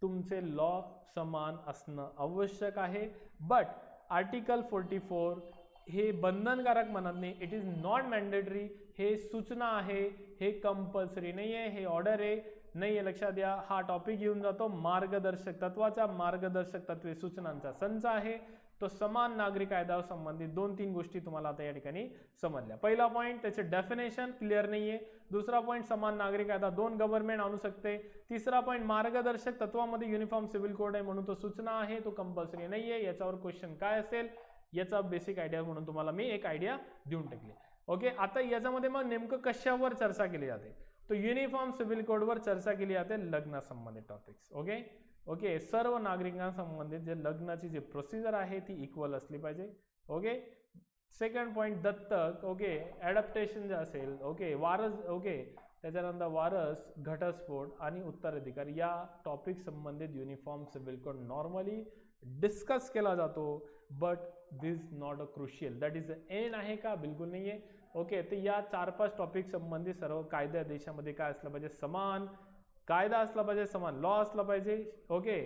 तुमचे लॉ समान असणं आवश्यक आहे. बट आर्टिकल 44 हे बंधनकारक म्हणत नाही, इट इज नॉट मॅन्डेटरी, हे सूचना आहे, हे कंपल्सरी नाही आहे, हे ऑर्डर आहे नाही आहे. लक्षात द्या, हा टॉपिक येऊन जातो मार्गदर्शक तत्वाचा. मार्गदर्शक तत्वे सूचनांचा संच आहे. तो समान नागरी कायद्यावर संबंधित 2-3 गोष्टी तुम्हाला आता या ठिकाणी समजल्या. पहिला पॉईंट त्याचे डेफिनेशन क्लिअर नाहीये. दुसरा पॉईंट समान नागरी कायदा दोन गव्हर्नमेंट आणू शकते. तिसरा पॉईंट मार्गदर्शक तत्वामध्ये युनिफॉर्म सिव्हिल कोड आहे म्हणून तो सूचना आहे, तो कंपल्सरी नाहीये. याच्यावर क्वेश्चन काय असेल याचा बेसिक आयडिया म्हणून तुम्हाला मी एक आयडिया देऊन टाकली. ओके, आता याच्यामध्ये मग नेमकं कशावर चर्चा केली जाते, तो युनिफॉर्म सिव्हिल कोडवर चर्चा केली जाते, लग्नासंबंधित टॉपिक्स. ओके ओके, सर्व नागरिकांसंबंधित जे लग्नाची जी प्रोसिजर आहे ती इक्वल असली पाहिजे. ओके, सेकंड पॉईंट दत्तक, ओके, ॲडॅप्टेशन जे असेल, ओके, वारस, ओके, त्याच्यानंतर वारस, घटस्फोट आणि उत्तराधिकार या टॉपिक संबंधित uniform civil code normally discuss केला जातो. But this not a crucial, that is a end आहे का, बिलकुल नाही आहे. ओके, तर या 4-5 टॉपिक संबंधित सर्व कायदा देशामध्ये काय असलं पाहिजे, समान कायदा असला पाहिजे, समान लॉ असला पाहिजे. ओके,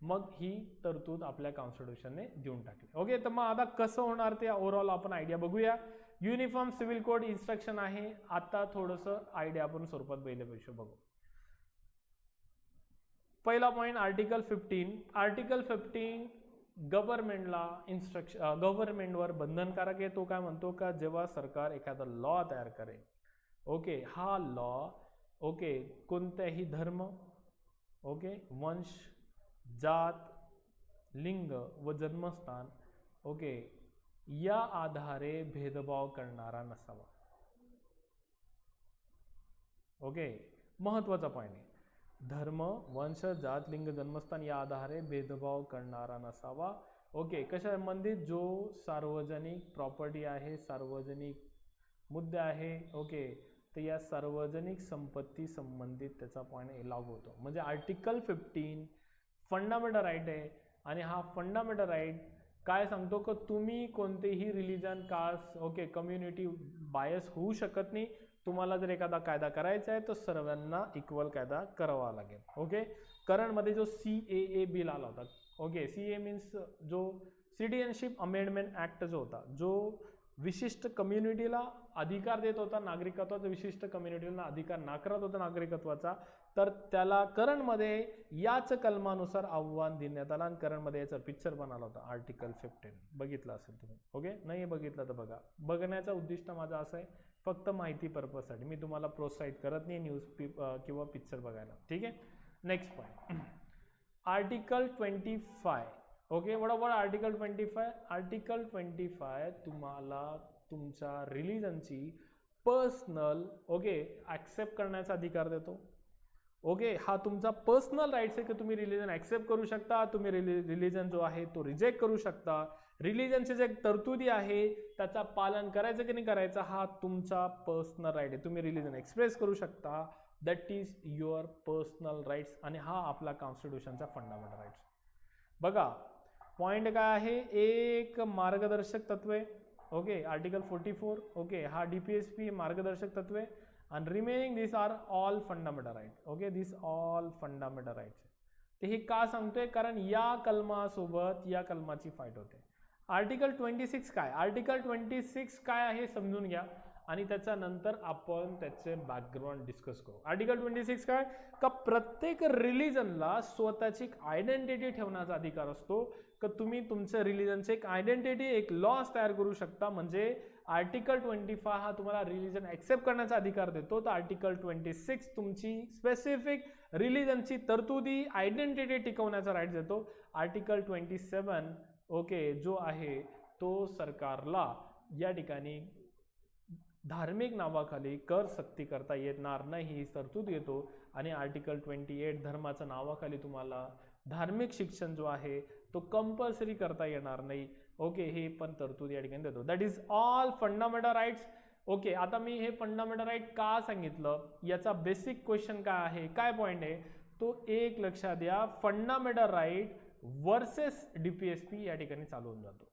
मग ही तरतूद आपल्या कॉन्स्टिट्यूशनने देऊन टाकली. ओके, तर मग आता कसं होणार ते ओव्हरऑल आपण आयडिया बघूया. युनिफॉर्म सिव्हिल कोड इन्स्ट्रक्शन आहे. आता थोडंसं आयडिया आपण स्वरूपात पैसे बघू. पहिला पॉईंट आर्टिकल 15. आर्टिकल 15 गव्हर्नमेंटला गव्हर्नमेंटवर बंधनकारक आहे. तो काय म्हणतो का जेव्हा सरकार एखादा लॉ तयार करेल, ओके, हा लॉ, ओके, कोणत्याही धर्म, ओके, वंश, जात, लिंग व जन्मस्थान, ओके, या आधारे भेदभाव करणारा नसावा. ओके, महत्वाचा पॉईंट आहे. धर्म, वंश, जात, लिंग, जन्मस्थान या आधारे भेदभाव करणारा नसावा. ओके, कशा संबंधित जो सार्वजनिक प्रॉपर्टी आहे, सार्वजनिक मुद्दे आहे, ओके, तर या सार्वजनिक संपत्ती संबंधित त्याचा पॉईंट लागू होतो. म्हणजे आर्टिकल 15 फंडामेंटल राईट आहे आणि हा फंडामेंटल राईट काय सांगतो की तुम्ही कोणतेही religion, caste, okay, community bias होऊ शकत नाही. तुम्हाला जर एखादा कायदा करायचा आहे तर सर्वांना इक्वल कायदा करावा लागेल. ओके, करंटमध्ये जो CAA बिल आला होता, ओके, CAA मीन्स जो सिटिझनशिप अमेंडमेंट ॲक्ट जो होता, जो विशिष्ट कम्युनिटीला अधिकार देत होता नागरिकत्वाचा, विशिष्ट कम्युनिटीला अधिकार नाकारत होता नागरिकत्वाचा, तर त्याला करंटमध्ये याच कलमानुसार आव्हान देण्यात आलं आणि करंटमध्ये याचा पिक्चर बनवला होता आर्टिकल 15. बघितलं असेल तुम्ही. ओके, नाही बघितलं तर बघा. बघण्याचा उद्दिष्ट माझा असं आहे फक्त माहिती पर्पजसाठी, मी तुम्हाला प्रोत्साहित करत नाही न्यूज किंवा पिक्चर बघायला. ठीक आहे, next point article 25. Okay, what about article 25? Article 25 तुम्हाला तुमच्या रिलीजनची पर्सनल, ओके, ॲक्सेप्ट करण्याचा अधिकार देतो. ओके, हा तुमचा पर्सनल राईट्स आहे की तुम्ही रिलीजन ॲक्सेप्ट करू शकता, तुम्ही रिलीजन जो आहे तो रिजेक्ट करू शकता. रिलीजनचे जे तरतुदी आहे त्याचा पालन करायचं की नाही करायचं हा तुमचा पर्सनल राईट आहे. तुम्ही रिलीजन एक्सप्रेस करू शकता, that is your personal rights, आणि हा आपला कॉन्स्टिट्यूशनचा फंडामेंटल राईट्स. बघा पॉइंट काय आहे, एक मार्गदर्शक तत्वे, ओके, आर्टिकल 44, ओके, हा DPSP मार्गदर्शक तत्वे, and remaining these are all fundamental rights. okay, these all fundamental rights. ते हे का सांगतोय, कारण या कलमासोबत या कलमाची फाईट होते. आर्टिकल 26 काय, आर्टिकल 26 काय आहे समजून घ्या आणि त्याच्यानंतर आपण त्याचे बॅकग्राऊंड डिस्कस करू. आर्टिकल 26 काय, का प्रत्येक रिलीजनला स्वतःची एक आयडेंटिटी ठेवण्याचा अधिकार असतो, का तुम्ही तुमच्या रिलीजनचे एक आयडेंटिटी, एक लॉज तयार करू शकता. म्हणजे आर्टिकल 25 हा तुम्हाला रिलीजन ॲक्सेप्ट करण्याचा अधिकार देतो, तर आर्टिकल 26 तुमची स्पेसिफिक रिलीजनची तरतुदी, आयडेंटिटी टिकवण्याचा राईट देतो. आर्टिकल 27 ओके जो आहे तो सरकारला या ठिकाणी धार्मिक नावाखाली कर सक्ती करता येणार नाही ही तरतूद येतो. आणि आर्टिकल 28 धर्माच्या नावाखाली तुम्हाला धार्मिक शिक्षण जो आहे तो कंपल्सरी करता येणार नाही. ओके, हे पण तरतूद या ठिकाणी देतो. That is all fundamental rights. Okay, आता मी हे फंडामेंटल राईट का सांगितलं, याचा बेसिक क्वेश्चन काय आहे, काय पॉईंट आहे तो एक लक्षात द्या. फंडामेंटल राईट वर्सेस DPSP या ठिकाणी चालू होऊन जातो.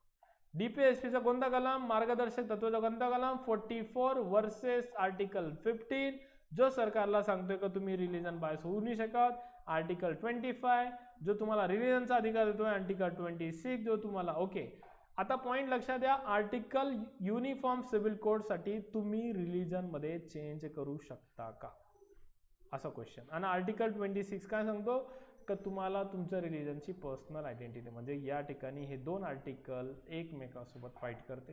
DPSPचा कोणता कलम, मार्गदर्शक तत्वाचा कोणता कलम 44 वर्सेस आर्टिकल 15 जो सरकारला सांगतोय की तुम्ही रिलीजन बायस होऊ नाही शकत. आर्टिकल 25 जो तुम्हाला रिलीजनचा अधिकार देतोय. आर्टिकल 26 जो तुम्हाला, ओके, आता पॉइंट लक्षात द्या. आर्टिकल युनिफॉर्म सिव्हिल कोड साठी तुम्ही रिलीजन मध्ये चेंज करू शकता का, असा क्वेश्चन. आणि आर्टिकल 26 काय सांगतो का तुम्हाला तुमच्या रिलीजनची पर्सनल आयडेंटिटी, म्हणजे या ठिकाणी हे दोन आर्टिकल एकमेकांसोबत फाईट करते.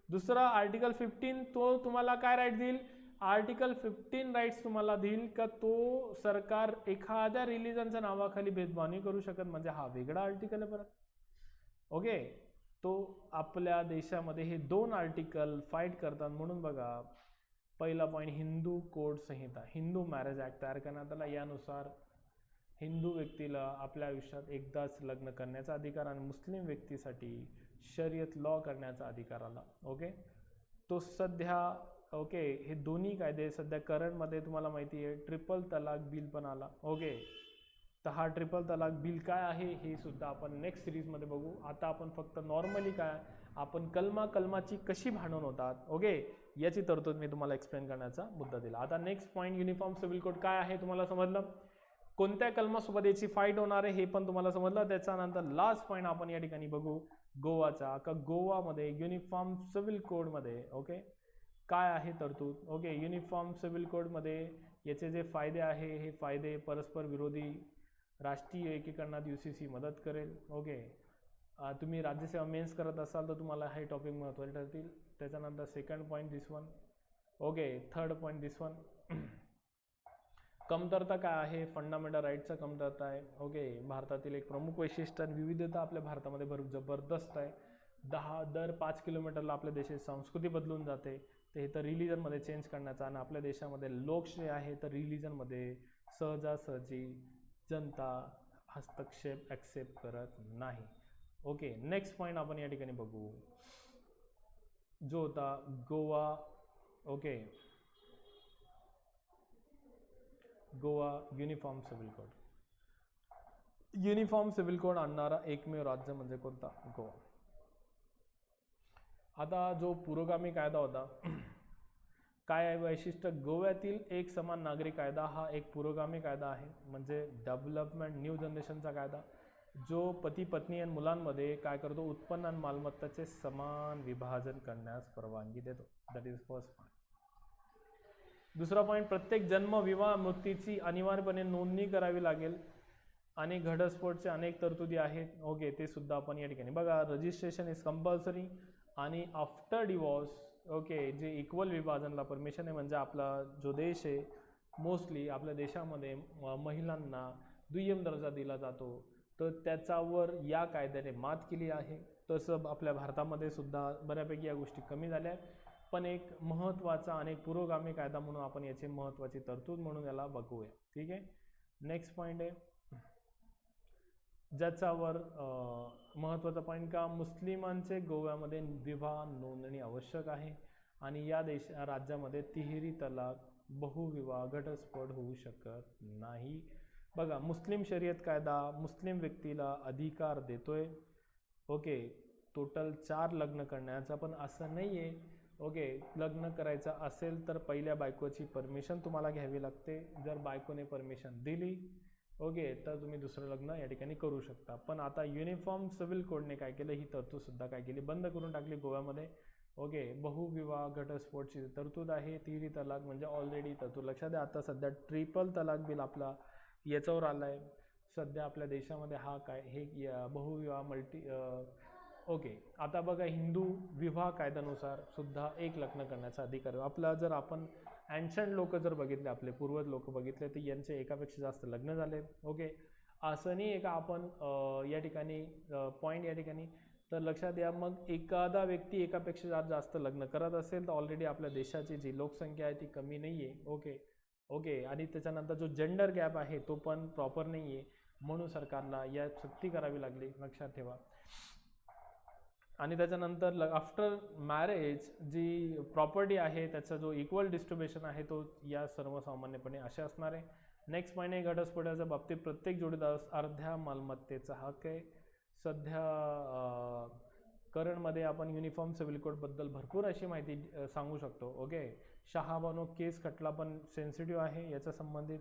दुसरा आर्टिकल 15 तो तुम्हाला काय राईट देईल, आर्टिकल 15 राईट्स तुम्हाला देईल का तो सरकार एखाद्या रिलीजनच्या नावाखाली भेदभाव नाही करू शकत. म्हणजे हा वेगळा आर्टिकल आहे परत. ओके, तो आपल्या देशामध्ये हे दोन आर्टिकल फाईट करतात. म्हणून बघा पहिला पॉईंट, हिंदू कोड संहिता, हिंदू मॅरेज ॲक्ट तयार करण्यात आला. यानुसार हिंदू व्यक्तीला आपल्या आयुष्यात एकदाच लग्न करण्याचा अधिकार आणि मुस्लिम व्यक्तीसाठी शर्यत लॉ करण्याचा अधिकार आला. ओके, तो सध्या, ओके, हे दोन्ही कायदे सध्या करंटमध्ये तुम्हाला माहिती आहे ट्रिपल तलाक बिल पण आला. ओके, तर हा ट्रिपल तलाक बिल काय आहे हे सुद्धा आपण नेक्स्ट सिरीजमध्ये बघू. आता आपण फक्त नॉर्मली काय आपण कलमाची कशी भांडण होतात, ओके, याची तरतूद मी तुम्हाला एक्सप्लेन करण्याचा मुद्दा दिला. आता next point, uniform civil code काय आहे तुम्हाला समजलं, कोणत्या कलमासोबत याची फाईट होणार आहे हे पण तुम्हाला समजलं. त्याच्यानंतर लास्ट पॉईंट आपण या ठिकाणी बघू गोवाचा, का गोवामध्ये युनिफॉर्म सिव्हिल कोडमध्ये, ओके, काय आहे तरतूद. ओके, युनिफॉर्म सिव्हिल कोडमध्ये याचे जे फायदे आहे हे फायदे परस्पर विरोधी राष्ट्रीय एकीकरणात UCC मदत करेल. ओके, तुम्ही राज्यसेवा मेन्स करत असाल तर तुम्हाला हे टॉपिक महत्त्वाचे ठरतील. त्याच्यानंतर सेकंड पॉईंट दिस वन. ओके, थर्ड पॉईंट दिस वन. कमतरता काय आहे, फंडामेंटल राईटचा कमतरता आहे. ओके, भारतातील एक प्रमुख वैशिष्ट्य आणि विविधता आपल्या भारतामध्ये जबरदस्त आहे. दर 5 किलोमीटरला आपल्या देशाची संस्कृती बदलून जाते. ते तर रिलीजनमध्ये चेंज करण्याचा, आणि आपल्या देशामध्ये लोकशाही आहे तर रिलीजनमध्ये सहजासहजी जनता हस्तक्षेप ॲक्सेप्ट करत नाही. ओके, नेक्स्ट पॉईंट आपण या ठिकाणी बघू जो होता Goa. Okay, Goa uniform civil code. Uniform civil code आणणारा एकमेव राज्य म्हणजे कोणता, गोवा. आता जो पुरोगामी कायदा होता काय आहे वैशिष्ट्य, गोव्यातील एक समान नागरिक कायदा हा एक पुरोगामी कायदा आहे. म्हणजे डेव्हलपमेंट न्यू जनरेशनचा कायदा जो पती पत्नी आणि मुलांमध्ये काय करतो, उत्पन्न आणि मालमत्ताचे समान विभाजन करण्यास परवानगी देतो. That is first point. दुसरा पॉईंट, प्रत्येक जन्म विवाह मृत्यूची अनिवार्यपणे नोंदणी करावी लागेल आणि घटस्फोटचे अनेक तरतुदी आहेत. ओके, ते सुद्धा आपण या ठिकाणी बघा. रजिस्ट्रेशन इज कंपल्सरी आणि after divorce, okay, J equal विभाजनला permission आहे. म्हणजे आपला जो देश आहे मोस्टली आपल्या देशामध्ये महिलांना दुय्यम दर्जा दिला जातो, तर त्याच्यावर या कायद्याने मात केली आहे. तसं आपल्या भारतामध्ये सुद्धा बऱ्यापैकी या गोष्टी कमी झाल्या आहेत. पण एक महत्त्वाचा आणि पुरोगामी कायदा म्हणून आपण याची महत्त्वाची तरतूद म्हणून याला बघूया. ठीक आहे. नेक्स्ट पॉईंट आहे ज्याच्यावर महत्त्वाचा पॉईंट का मुस्लिमांचे गोव्यामध्ये विवाह नोंदणी आवश्यक आहे आणि या राज्यामध्ये तिहेरी तलाक बहुविवाह घटस्फोट होऊ शकत नाही. बघा मुस्लिम शरीयत कायदा मुस्लिम व्यक्तीला अधिकार देतोय ओके टोटल 4 लग्न करण्याचा, पण असं नाही आहे ओके लग्न करायचं असेल तर पहिल्या बायकोची परमिशन तुम्हाला घ्यावी लागते. जर बायकोने परमिशन दिली ओके तर तुम्ही दुसरं लग्न या ठिकाणी करू शकता. पण आता युनिफॉर्म सिव्हिल कोडने काय केलं ही तरतूद सुद्धा काय केली बंद करून टाकली गोव्यामध्ये ओके. बहुविवाह घटस्फोटची तरतूद आहे. तिहेरी तलाक म्हणजे ऑलरेडी तरतूद लक्षात द्या. आता सध्या ट्रिपल तलाक बिल आपला याच्यावर आला आहे सध्या आपल्या देशामध्ये. हा काय हे बहुविवाह ओके. आता बघा हिंदू विवाह कायद्यानुसार सुद्धा एक लग्न करण्याचा अधिकार आपला. जर आपण अँशंट लोक जर बघितले आपले पूर्वज लोक बघितले तर यांचे एकापेक्षा जास्त लग्न झाले ओके. असं नाही आहे का आपण या ठिकाणी पॉईंट या ठिकाणी तर लक्षात द्या. मग एखादा व्यक्ती एकापेक्षा जास्त लग्न करत असेल तर ऑलरेडी आपल्या देशाची जी लोकसंख्या आहे ती कमी नाही आहे ओके ओके. आणि त्याच्यानंतर जो जेंडर गॅप आहे तो पण प्रॉपर नाही आहे म्हणून सरकारला या सक्ती करावी लागली लक्षात ठेवा. आणि त्याच्यानंतर आफ्टर मॅरेज जी प्रॉपर्टी आहे त्याचा जो इक्वल डिस्ट्रीब्युशन आहे तो या सर्वसामान्यपणे असे असणार आहे. नेक्स्ट पॉईंट आहे घटस्फोटाच्या बाबतीत प्रत्येक जोडीदारास अर्ध्या मालमत्तेचा हक्क आहे. सध्या करंटमध्ये आपण युनिफॉर्म सिव्हिल कोडबद्दल भरपूर अशी माहिती सांगू शकतो ओके. शहाबानो केस खटला पण सेन्सिटिव्ह आहे याच्या संबंधित.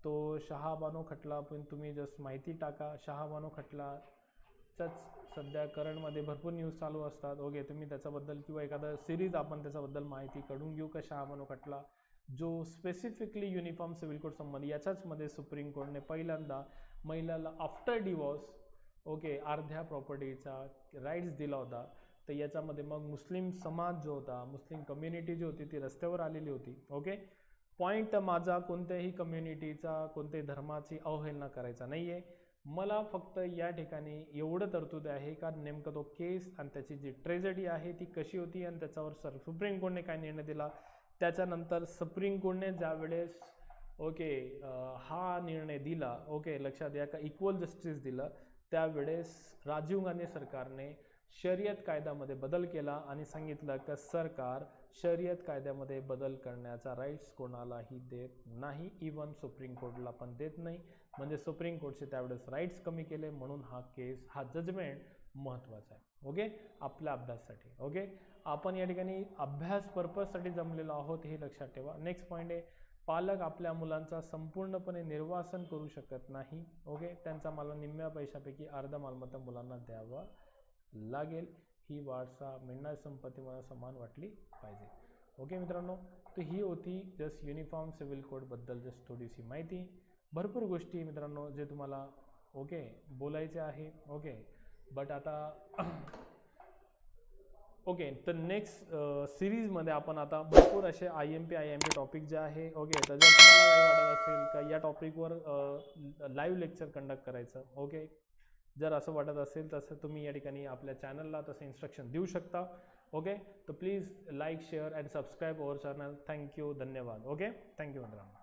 तो शहाबानो खटला पण तुम्ही जस्ट माहिती टाका. शहाबानो खटलाचाच सध्या करंटमध्ये भरपूर न्यूज चालू असतात ओके. तुम्ही त्याच्याबद्दल किंवा एखादा सिरीज आपण त्याच्याबद्दल माहिती काढून घेऊ का शहाबानो खटला जो स्पेसिफिकली युनिफॉर्म सिव्हिल कोड संबंधी याच्याचमध्ये सुप्रीम कोर्टने पहिल्यांदा महिलाला आफ्टर डिवॉर्स ओके अर्ध्या प्रॉपर्टीचा राईट्स दिला होता. तर याच्यामध्ये मग मुस्लिम समाज जो होता मुस्लिम कम्युनिटी जी होती ती रस्त्यावर आलेली होती ओके. पॉईंट माझा कोणत्याही कम्युनिटीचा कोणत्याही धर्माची अवहेलना करायचा नाही आहे. मला फक्त या ठिकाणी एवढं तरतूद आहे का नेमकं तो केस आणि त्याची जी ट्रेजेडी आहे ती कशी होती आणि त्याच्यावर सुप्रीम कोर्टने काय निर्णय दिला. त्याच्यानंतर सुप्रीम कोर्टने ज्यावेळेस ओके हा निर्णय दिला ओके लक्षात द्या का इक्वल जस्टिस दिलं त्यावेळेस राजीव गांधी सरकारने शर्यत कायद्यामध्ये बदल केला आणि सांगितलं की सरकार शर्यत कायद्यामध्ये बदल करण्याचा राईट्स कोणालाही देत नाही. इवन सुप्रीम कोर्टला पण देत नाही. म्हणजे सुप्रीम कोर्टचे त्यावेळेस राईट्स कमी केले म्हणून हा केस हा जजमेंट महत्त्वाचा आहे ओके आपल्या अभ्यासासाठी ओके. आपण या ठिकाणी अभ्यास पर्पजसाठी जमलेलो आहोत हे लक्षात ठेवा. नेक्स्ट पॉईंट आहे पालक आपल्या मुलांचा संपूर्णपणे निर्वासन करू शकत नाही ओके. त्यांचा मला निम्म्या पैशापैकी अर्धा मालमत्ता मुलांना द्यावा लागेल. ही वारसा मिळणारी संपत्ती मला समान वाटली पाहिजे ओके मित्रांनो. तर ही होती जस्ट युनिफॉर्म सिव्हिल कोडबद्दल जस्ट थोडीशी माहिती. भरपूर गोष्टी मित्रांनो जे तुम्हाला ओके बोलायचे आहे ओके. बट आता ओके तर नेक्स्ट सिरीजमध्ये आपण आता भरपूर असे IMP टॉपिक जे आहे ओके. तर जर तुम्हाला काही वाटत असेल का या टॉपिकवर लाईव्ह लेक्चर कंडक्ट करायचं ओके जर असं वाटत असेल तसं तुम्ही या ठिकाणी आपल्या चॅनलला तसं इन्स्ट्रक्शन देऊ शकता ओके. तर please like share and subscribe our channel. Thank you धन्यवाद ओके. थँक्यू मित्रांनो.